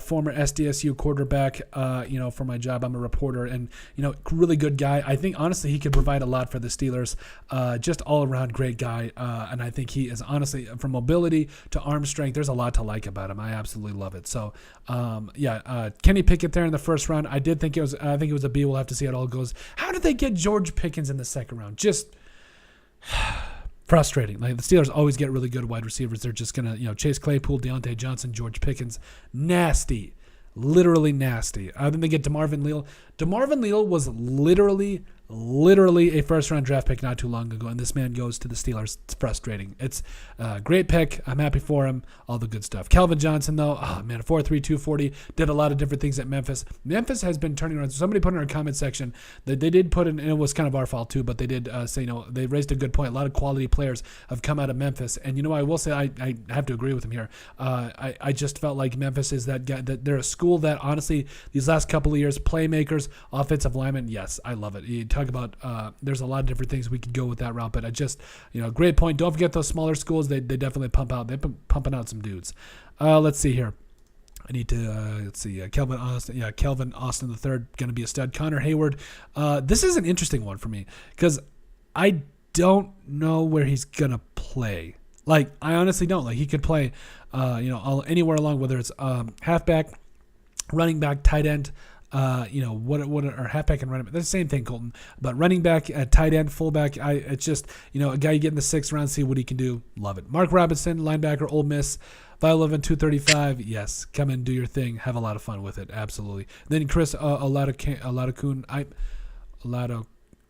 former SDSU quarterback, for my job. I'm a reporter, and, really good guy. I think, honestly, he could provide a lot for the Steelers. Just all-around great guy, and I think he is, honestly, from mobility to arm strength, there's a lot to like about him. I absolutely love it. So, Kenny Pickett there in the first round. I think it was a B. We'll have to see how it all goes. How did they get George Pickens in the second round? Just frustrating. Like, the Steelers always get really good wide receivers. They're just gonna, Chase Claypool, Deontay Johnson, George Pickens, nasty, literally nasty. Then they get DeMarvin Leal. DeMarvin Leal was literally a first-round draft pick not too long ago, and this man goes to the Steelers. It's frustrating. It's a great pick. I'm happy for him. All the good stuff. Calvin Johnson, though, 4.3, 240, did a lot of different things at Memphis. Memphis has been turning around. Somebody put in our comment section that they did put in, and it was kind of our fault too, but they did say, they raised a good point. A lot of quality players have come out of Memphis, and I will say I have to agree with him here. I just felt like Memphis is that guy, that they're a school that, honestly, these last couple of years, playmakers, offensive linemen, yes, I love it. You talk about there's a lot of different things we could go with that route, but I just, great point. Don't forget those smaller schools. They definitely pump out. They've been pumping out some dudes. Let's see here. I need to, Kelvin Austin. Yeah, Kelvin Austin III, going to be a stud. Connor Hayward. This is an interesting one for me because I don't know where he's going to play. Like, I honestly don't. Like, he could play, anywhere along, whether it's halfback, running back, tight end, what are halfback and running back? That's the same thing, Colton. But running back, tight end, fullback, it's just, a guy you get in the 6th round, see what he can do. Love it. Mark Robinson, linebacker, Ole Miss, 5'11", 235. Yes, come in, do your thing. Have a lot of fun with it. Absolutely. Then Chris Oladokun.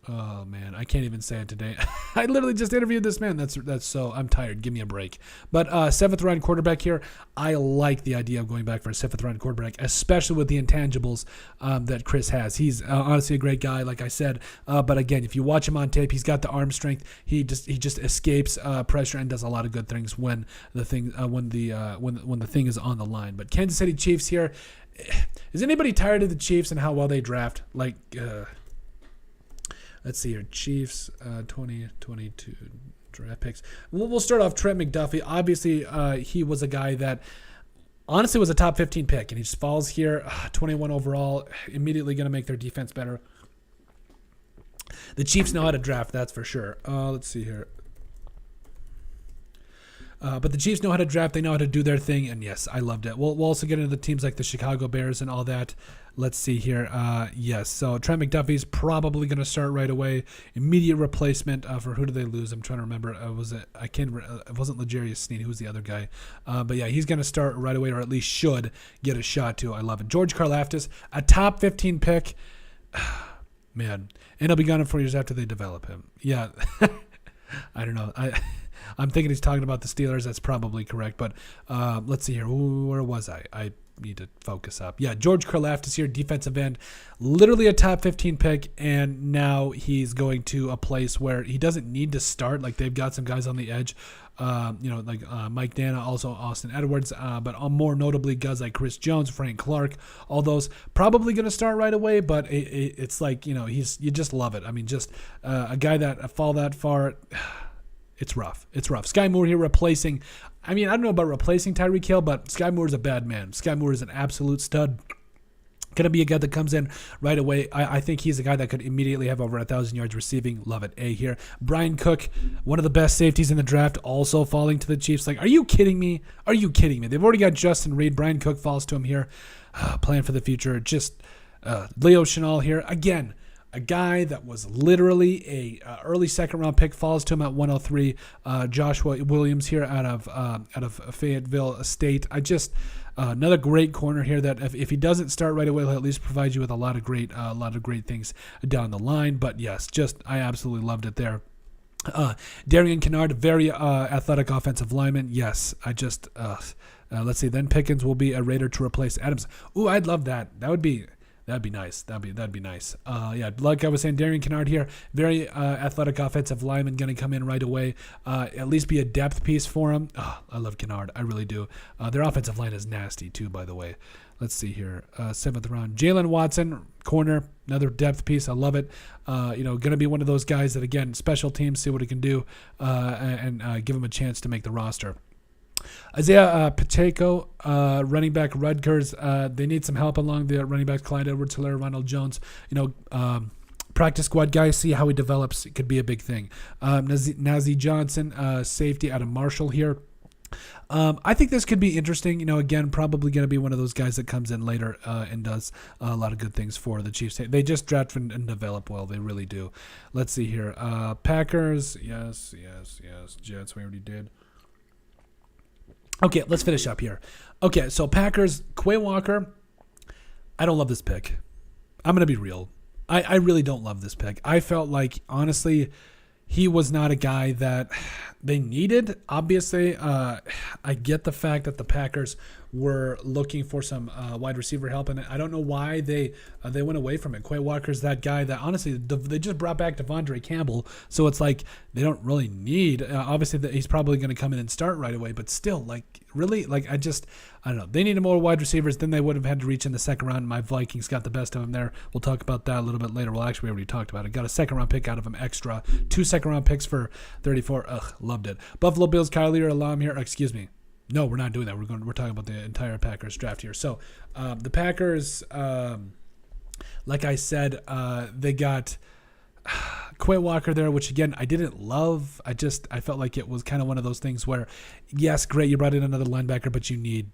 Oh man, I can't even say it today. I literally just interviewed this man. That's so, I'm tired. Give me a break. But 7th round quarterback here. I like the idea of going back for a 7th round quarterback, especially with the intangibles that Chris has. He's honestly a great guy, like I said. But again, if you watch him on tape, he's got the arm strength. He just escapes pressure and does a lot of good things when the thing is on the line. But Kansas City Chiefs here. is anybody tired of the Chiefs and how well they draft? Like, let's see here. Chiefs 2022 draft picks. We'll start off Trent McDuffie. Obviously, he was a guy that honestly was a top 15 pick, and he just falls here. 21 overall, immediately going to make their defense better. The Chiefs know how to draft, that's for sure. Let's see here. But the Chiefs know how to draft. They know how to do their thing. And, yes, I loved it. We'll also get into the teams like the Chicago Bears and all that. Let's see here. Yes, so Trent McDuffie's probably going to start right away. Immediate replacement for who did they lose? I'm trying to remember. It wasn't L'Jarius Sneed. Who was the other guy? But, yeah, he's going to start right away, or at least should get a shot to. I love it. George Karlaftis, a top 15 pick. Man, and he'll be gone in 4 years after they develop him. Yeah, I don't know. I'm thinking he's talking about the Steelers. That's probably correct. But let's see here. Ooh, where was I? I need to focus up. Yeah, George Karlaftis here, defensive end, literally a top 15 pick, and now he's going to a place where he doesn't need to start. Like they've got some guys on the edge, like Mike Dana, also Austin Edwards, but more notably guys like Chris Jones, Frank Clark, all those probably going to start right away. But it's like you just love it. I mean, just a guy that fall that far. It's rough. It's rough. Sky Moore here replacing. I mean, I don't know about replacing Tyreek Hill, but Sky Moore is a bad man. Sky Moore is an absolute stud. Going to be a guy that comes in right away. I think he's a guy that could immediately have over 1,000 yards receiving. Love it. A here. Brian Cook, one of the best safeties in the draft, also falling to the Chiefs. Like, are you kidding me? Are you kidding me? They've already got Justin Reed. Brian Cook falls to him here. Plan for the future. Just Leo Chenal here. Again, a guy that was literally a early second-round pick falls to him at 103. Joshua Williams here out of Fayetteville State. Another great corner here that if he doesn't start right away, he'll at least provide you with a lot of great things down the line. But yes, I absolutely loved it there. Darian Kennard, very athletic offensive lineman. Yes, let's see. Then Pickens will be a Raider to replace Adams. Ooh, I'd love that. That'd be nice. That'd be nice. Yeah, like I was saying, Darian Kennard here, very athletic offensive lineman, going to come in right away. At least be a depth piece for him. Oh, I love Kennard. I really do. Their offensive line is nasty too, by the way. Let's see here. 7th round. Jalen Watson, corner, another depth piece. I love it. Going to be one of those guys that, again, special teams, see what he can do, and give him a chance to make the roster. Isaiah Pacheco, running back Rutgers. They need some help along the running backs. Clyde Edwards-Helaire, Ronald Jones. Practice squad guy. See how he develops. It could be a big thing. Nazeeh Johnson, safety out of Marshall here. I think this could be interesting. Again, probably going to be one of those guys that comes in later and does a lot of good things for the Chiefs. They just draft and develop well. They really do. Let's see here. Packers. Yes. Jets, we already did. Okay, let's finish up here. Okay, so Packers, Quay Walker, I don't love this pick. I'm going to be real. I really don't love this pick. I felt like, honestly, he was not a guy that they needed. Obviously, I get the fact that the Packers were looking for some wide receiver help, and I don't know why they went away from it. Quay Walker's that guy that, honestly, they just brought back Devondre Campbell, so it's like they don't really need. Obviously, he's probably going to come in and start right away, but still, really, I don't know. They needed more wide receivers than they would have had to reach in the second round. My Vikings got the best of him there. We'll talk about that a little bit later. Well, actually, we already talked about it. Got a second-round pick out of him extra. 2 second-round picks for 34. Ugh, loved it. Buffalo Bills, Kyler Alam here. Excuse me. No, we're not doing that. We're talking about the entire Packers draft here. So the Packers, like I said, they got Quay Walker there, which again I didn't love. I felt like it was kind of one of those things where, yes, great, you brought in another linebacker, but you need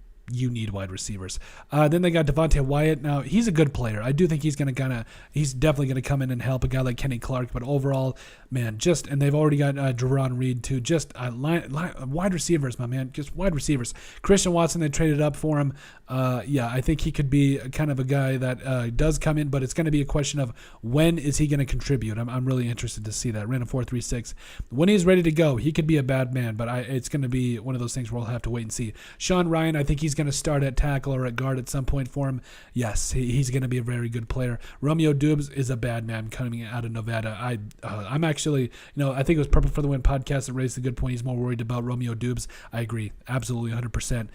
wide receivers. Then they got Devontae Wyatt. Now, he's a good player. I do think he's definitely going to come in and help a guy like Kenny Clark. But overall, man, and they've already got Jerron Reed too. Just wide receivers, my man. Just wide receivers. Christian Watson, they traded up for him. I think he could be kind of a guy that does come in, but it's going to be a question of when is he going to contribute. I'm really interested to see that. Ran a 4.36. When he's ready to go, he could be a bad man, but it's going to be one of those things where we'll have to wait and see. Sean Ryan, I think he's going to start at tackle or at guard at some point for him. Yes, he's going to be a very good player. Romeo Doubs is a bad man coming out of Nevada. I'm actually, I think it was Purple for the Win podcast that raised a good point. He's more worried about Romeo Doubs. I agree, absolutely 100%.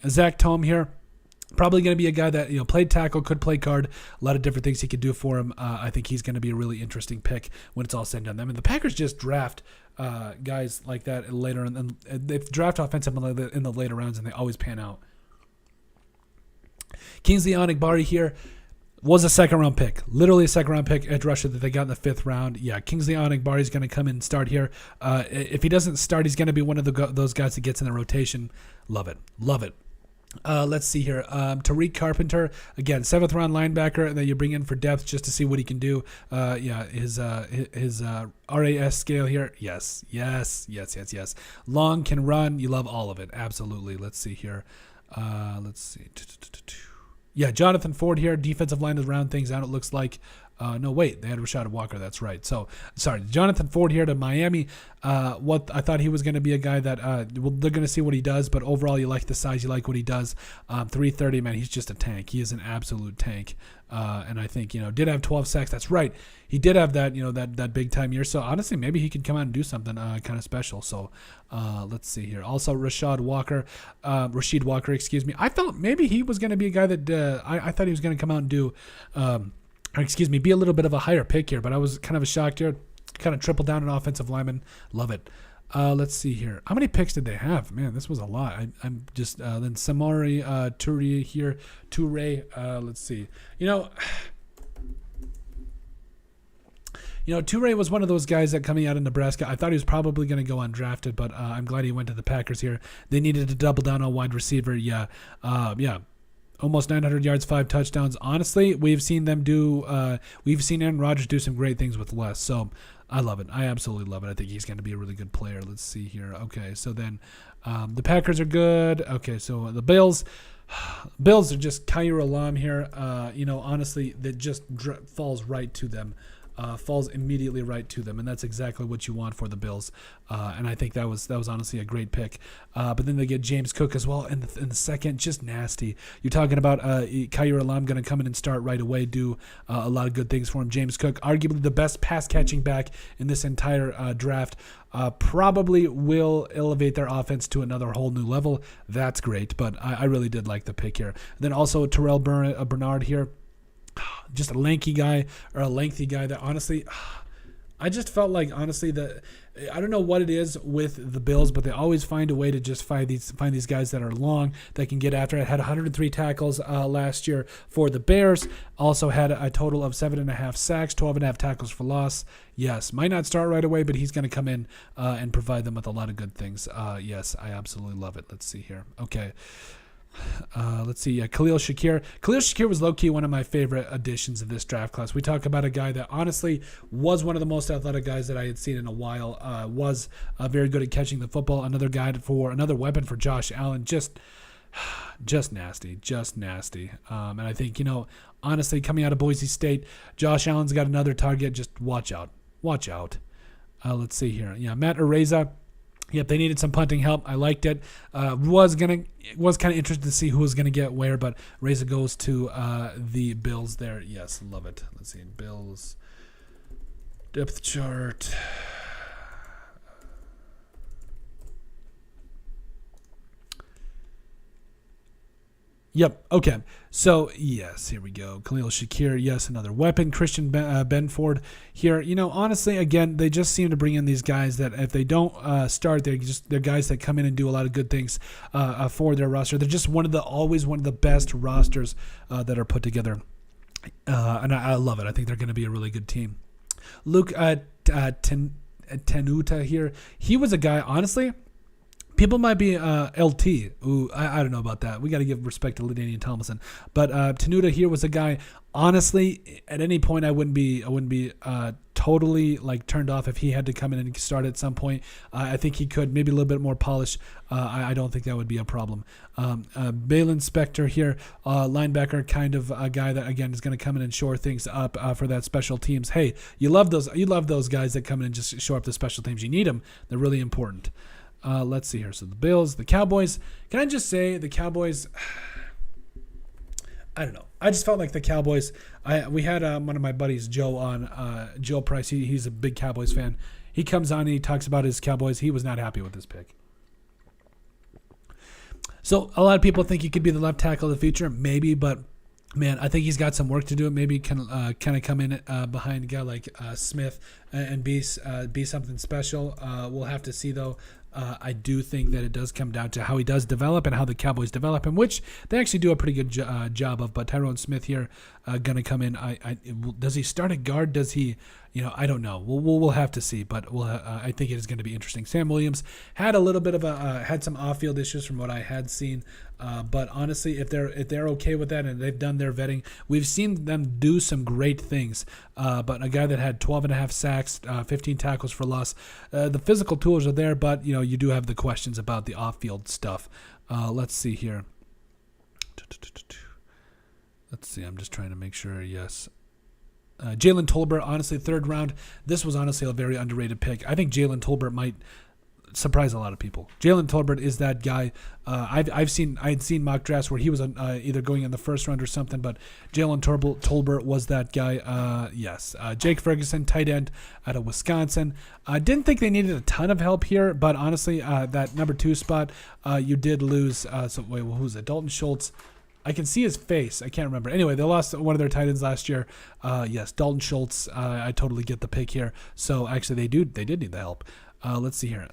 Zach Tom here. Probably going to be a guy that, played tackle, could play guard, a lot of different things he could do for him. I think he's going to be a really interesting pick when it's all said and done. I mean, the Packers just draft guys like that later, and they draft offensive in the later rounds, and they always pan out. Kingsley Onigbari here was a second-round pick, literally a second-round pick, edge rusher that they got in the 5th round. Yeah, Kingsley Onigbari is going to come in and start here. If he doesn't start, he's going to be one of those guys that gets in the rotation. Love it. Let's see here. Tariq Carpenter, again, 7th-round linebacker that you bring in for depth just to see what he can do. His RAS scale here. Yes. Long, can run. You love all of it. Absolutely. Let's see here. Yeah, Jonathan Ford here, defensive line to round things out, it looks like. No, wait, they had Rashad Walker, that's right. So, sorry, Jonathan Ford here to Miami. What I thought he was going to be a guy that they're going to see what he does, but overall, you like the size, you like what he does. 330, man, he's just a tank. He is an absolute tank. And I think, did have 12 sacks. That's right. He did have that, that big time year. So honestly, maybe he could come out and do something kind of special. So let's see here. Also, Rashid Walker, excuse me. I felt maybe he was going to be a guy that I thought he was going to come out and do, be a little bit of a higher pick here, but I was kind of shocked here. Kind of triple down an offensive lineman. Love it. Let's see here. How many picks did they have? Man, this was a lot. I'm just then Samori Toure here. Toure. Let's see. Toure was one of those guys that coming out of Nebraska, I thought he was probably going to go undrafted, but I'm glad he went to the Packers here. They needed to double down on wide receiver. Yeah. Almost 900 yards, 5 touchdowns. Honestly, we've seen Aaron Rodgers do some great things with less. So I love it. I absolutely love it. I think he's going to be a really good player. Let's see here. Okay, so then the Packers are good. Okay, so the Bills are just Kaiir Elam here. Honestly, that just falls right to them. Falls immediately right to them, and that's exactly what you want for the Bills. And I think that was honestly a great pick. But then they get James Cook as well in the second, just nasty. You're talking about Kaiir Elam going to come in and start right away, do a lot of good things for him. James Cook, arguably the best pass catching back in this entire draft, probably will elevate their offense to another whole new level. That's great, but I really did like the pick here. And then also Terrell Bernard here. Just a lengthy guy that honestly, I just felt like honestly that I don't know what it is with the Bills, but they always find a way to just find these guys that are long that can get after it. Had 103 tackles last year for the Bears. Also had a total of 7.5 sacks, 12.5 tackles for loss. Yes, might not start right away, but he's going to come in and provide them with a lot of good things. Yes, I absolutely love it. Let's see here. Okay. Let's see. Khalil Shakir. Khalil Shakir was low-key one of my favorite additions of this draft class. We talk about a guy that honestly was one of the most athletic guys that I had seen in a while. Was very good at catching the football. Another weapon for Josh Allen. Just nasty. And I think, honestly, coming out of Boise State, Josh Allen's got another target. Just watch out. Let's see here. Yeah, Matt Araiza. Yep, they needed some punting help. I liked it. Was kind of interested to see who was gonna get where, but Reza goes to the Bills there. Yes, love it. Let's see, Bills depth chart. Yep. Okay. So yes, here we go. Khalil Shakir. Yes, another weapon. Christian Benford here. Honestly, again, they just seem to bring in these guys that if they don't start, they're guys that come in and do a lot of good things for their roster. They're just always one of the best rosters that are put together, and I love it. I think they're going to be a really good team. Luke Tenuta here. He was a guy, honestly. People might be LT. Ooh, I don't know about that. We got to give respect to LaDainian Tomlinson. But Tenuta here was a guy. Honestly, at any point, I wouldn't be totally turned off if he had to come in and start at some point. I think he could, maybe a little bit more polish. I don't think that would be a problem. Balin Spector here, linebacker, kind of a guy that again is going to come in and shore things up for that special teams. Hey, you love those guys that come in and just shore up the special teams. You need them. They're really important. Let's see here. So the Bills, the Cowboys. Can I just say the Cowboys? I don't know. I just felt like the Cowboys. We had one of my buddies, Joe, on. Joe Price. He's a big Cowboys fan. He comes on and he talks about his Cowboys. He was not happy with this pick. So a lot of people think he could be the left tackle of the future, maybe, but man, I think he's got some work to do. Maybe can kind of come in behind a guy like Smith and be something special. We'll have to see, though. I do think that it does come down to how he does develop and how the Cowboys develop him, which they actually do a pretty good job of. But Tyrone Smith here going to come in. Does he start at guard? Does he? I don't know. We'll have to see. But I think it is going to be interesting. Sam Williams had a little bit of had some off-field issues from what I had seen. But honestly, if they're okay with that and they've done their vetting, we've seen them do some great things. But a guy that had 12.5 sacks, 15 tackles for loss, the physical tools are there, but you do have the questions about the off-field stuff. Let's see here. Let's see. I'm just trying to make sure. Yes. Jalen Tolbert, honestly, third round. This was honestly a very underrated pick. I think Jalen Tolbert might surprise a lot of people. Jalen Tolbert is that guy. I had seen mock drafts where he was either going in the first round or something, but Jalen Tolbert was that guy. Yes. Jake Ferguson, tight end out of Wisconsin. I didn't think they needed a ton of help here, but honestly, that number 2 spot, you did lose. Who's it? Dalton Schultz. I can see his face. I can't remember. Anyway, they lost one of their tight ends last year. Yes, Dalton Schultz. I totally get the pick here. So actually, they did need the help. Let's see here.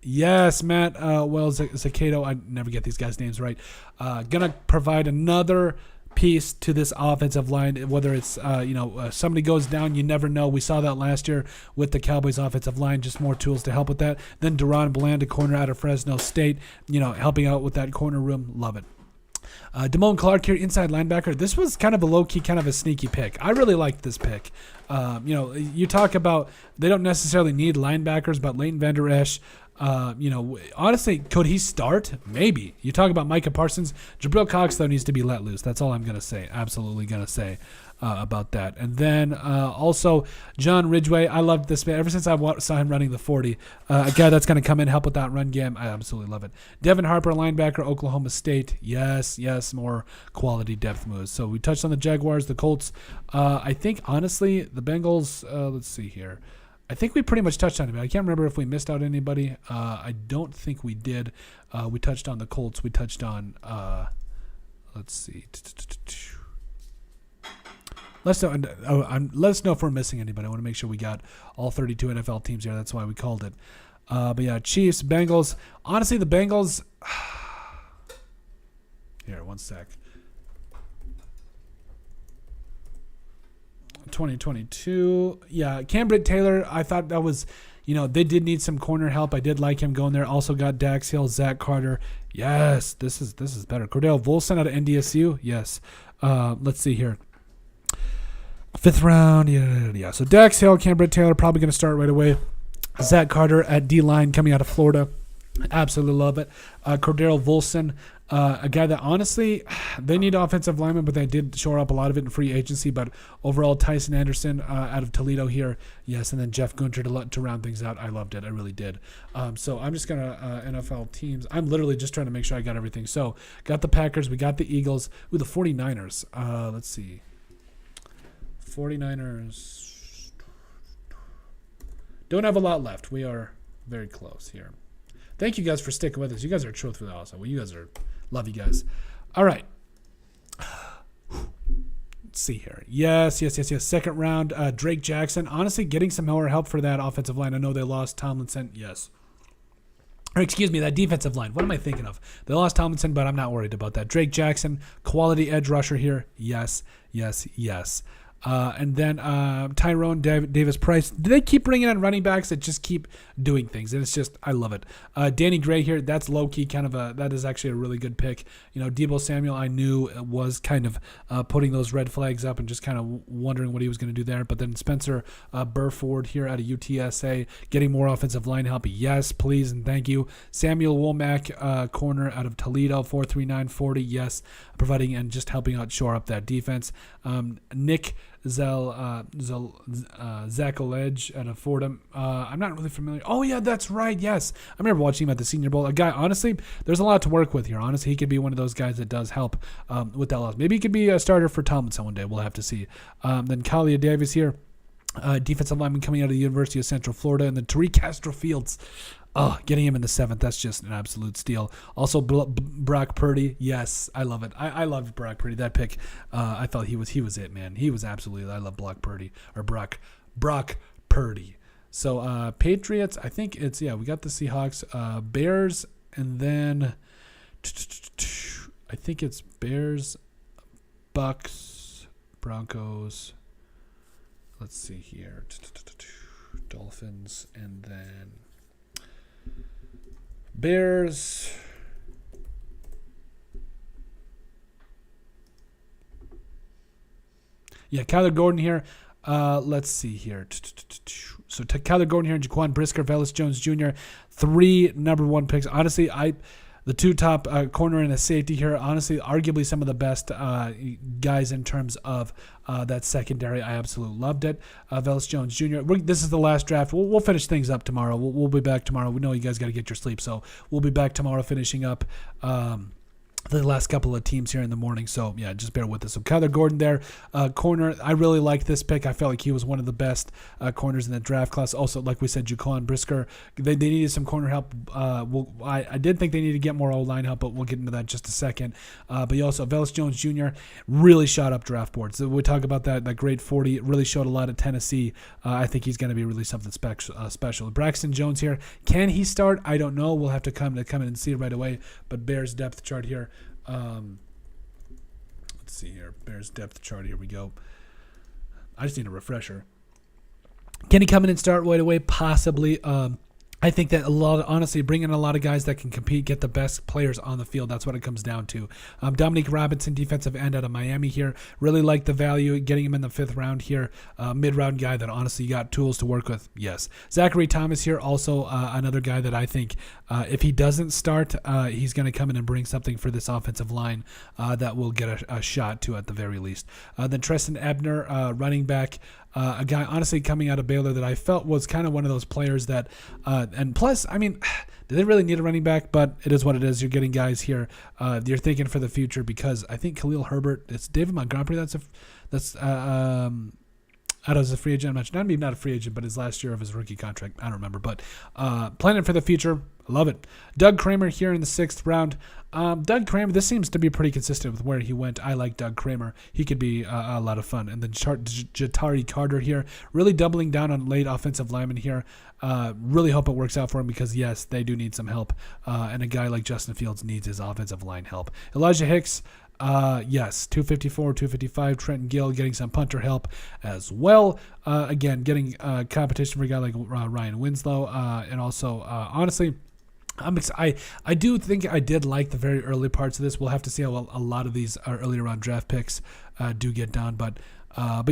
Yes, Matt Zakato. I never get these guys' names right. Gonna provide another piece to this offensive line. Whether it's somebody goes down, you never know. We saw that last year with the Cowboys offensive line. Just more tools to help with that. Then Deron Bland, a corner out of Fresno State. Helping out with that corner room. Love it. Damone Clark here, inside linebacker. This was kind of a low-key, kind of a sneaky pick. I really liked this pick. You talk about they don't necessarily need linebackers, but Leighton Vander Esch, honestly, could he start? Maybe. You talk about Micah Parsons. Jabril Cox, though, needs to be let loose. That's all I'm going to say. Absolutely going to say about that. And then also John Ridgway. I loved this man. Ever since I saw him running the 40, a guy that's going to come in and help with that run game. I absolutely love it. Devin Harper, linebacker, Oklahoma State. Yes, more quality depth moves. So we touched on the Jaguars, the Colts. I think, honestly, the Bengals, let's see here. I think we pretty much touched on it. I can't remember if we missed out anybody. I don't think we did. We touched on the Colts. We touched on, let's see. Let us know if we're missing anybody. I want to make sure we got all 32 NFL teams here. That's why we called it. But yeah, Chiefs, Bengals. Honestly, the Bengals. Here, one sec. 2022. Yeah, Cambridge Taylor. I thought that was, they did need some corner help. I did like him going there. Also got Dax Hill, Zach Carter. Yes, this is better. Cordell Volson out of NDSU. Yes. Let's see here. 5th round. Yeah. So Dax Hill, Cambridge Taylor probably going to start right away. Zach Carter at D-line coming out of Florida. Absolutely love it. Cordell Volson, a guy that honestly, they need offensive linemen, but they did shore up a lot of it in free agency. But overall, Tyson Anderson out of Toledo here. Yes, and then Jeff Gunter to round things out. I loved it. I really did. So I'm just going to NFL teams. I'm literally just trying to make sure I got everything. So got the Packers. We got the Eagles. Ooh, the 49ers. Let's see. 49ers don't have a lot left. We are very close here. Thank you guys for sticking with us. You guys are truthfully awesome. Well, you guys love you guys. All right. Let's see here. Yes. 2nd round, Drake Jackson. Honestly, getting some more help for that offensive line. I know they lost Tomlinson. Yes. Or excuse me, that defensive line. What am I thinking of? They lost Tomlinson, but I'm not worried about that. Drake Jackson, quality edge rusher here. Yes. And then Tyrone Davis-Price. Do they keep bringing in running backs that just keep doing things? And it's just, I love it. Danny Gray here, that's low-key that is actually a really good pick. Deebo Samuel, I knew was kind of putting those red flags up and just kind of wondering what he was going to do there. But then Spencer Burford here out of UTSA, getting more offensive line help. Yes, please, and thank you. Samuel Womack, corner out of Toledo, 4.3940. Yes, providing and just helping out shore up that defense. Nick Zakalej out of Fordham. I'm not really familiar. Oh, yeah, that's right. Yes. I remember watching him at the Senior Bowl. A guy, honestly, there's a lot to work with here. Honestly, he could be one of those guys that does help with that loss. Maybe he could be a starter for Tomlinson one day. We'll have to see. Then Kalia Davis here. Defensive lineman coming out of the University of Central Florida. And then Tariq Castro Fields. Oh, getting him in the 7th, that's just an absolute steal. Also, Brock Purdy, yes, I love it. I love Brock Purdy. That pick, I thought he was it, man. He was absolutely. I love Brock Purdy. So Patriots, I think it's we got the Seahawks, Bears, and then I think it's Bears, Bucks, Broncos. Let's see here, Dolphins, and then Bears. Yeah, Kyler Gordon here. Let's see here. So Kyler Gordon here and Jaquan Brisker, Velus Jones Jr., 3 number 1 picks. Honestly, the 2 top corner and a safety here, honestly, arguably some of the best guys in terms of that secondary. I absolutely loved it. Velus Jones Jr. This is the last draft. We'll finish things up tomorrow. We'll be back tomorrow. We know you guys got to get your sleep, so we'll be back tomorrow finishing up the last couple of teams here in the morning. So, yeah, just bear with us. So, Kyler Gordon there, corner. I really liked this pick. I felt like he was one of the best corners in the draft class. Also, like we said, Jaquan Brisker, they needed some corner help. I did think they needed to get more O-line help, but we'll get into that in just a second. But you also, Velus Jones Jr. really shot up draft boards. So we talk about that grade 40. It really showed a lot at Tennessee. I think he's going to be really something special. Braxton Jones here. Can he start? I don't know. We'll have to come in and see it right away. But Bears depth chart here. Let's see here. Bears depth chart. Here we go. I just need a refresher. Can he come in and start right away? Possibly. I think that honestly, bring in a lot of guys that can compete, get the best players on the field. That's what it comes down to. Dominique Robinson, defensive end out of Miami here. Really like the value, getting him in the 5th round here. Mid-round guy that honestly got tools to work with. Yes. Zachary Thomas here, also another guy that I think if he doesn't start, he's going to come in and bring something for this offensive line that will get a shot to at the very least. Then Treston Ebner, running back. A guy, honestly, coming out of Baylor that I felt was kind of one of those players that, and plus, I mean, do they really need a running back? But it is what it is. You're getting guys here. You're thinking for the future because I think Khalil Herbert, it's David Montgomery. That's out as a free agent. I'm not a free agent, but his last year of his rookie contract. I don't remember, but planning for the future. I love it. Doug Kramer here in the 6th round. Doug Kramer, this seems to be pretty consistent with where he went. I like Doug Kramer. He could be a lot of fun. And then Jatari Carter here, really doubling down on late offensive linemen here. Really hope it works out for him because, yes, they do need some help. And a guy like Justin Fields needs his offensive line help. Elijah Hicks, yes, 254, 255. Trenton Gill getting some punter help as well. Again, getting competition for a guy like Ryan Winslow. And also, honestly, I do think I did like the very early parts of this. We'll have to see how a lot of these earlier round draft picks do get done. But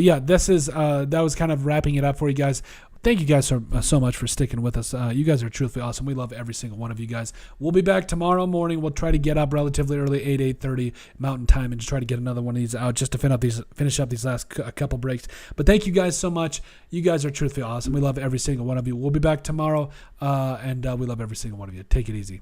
yeah, this is that was kind of wrapping it up for you guys. Thank you guys so much for sticking with us. You guys are truthfully awesome. We love every single one of you guys. We'll be back tomorrow morning. We'll try to get up relatively early, 8:30 Mountain Time, and just try to get another one of these out just to finish up these last couple breaks. But thank you guys so much. You guys are truthfully awesome. We love every single one of you. We'll be back tomorrow, and we love every single one of you. Take it easy.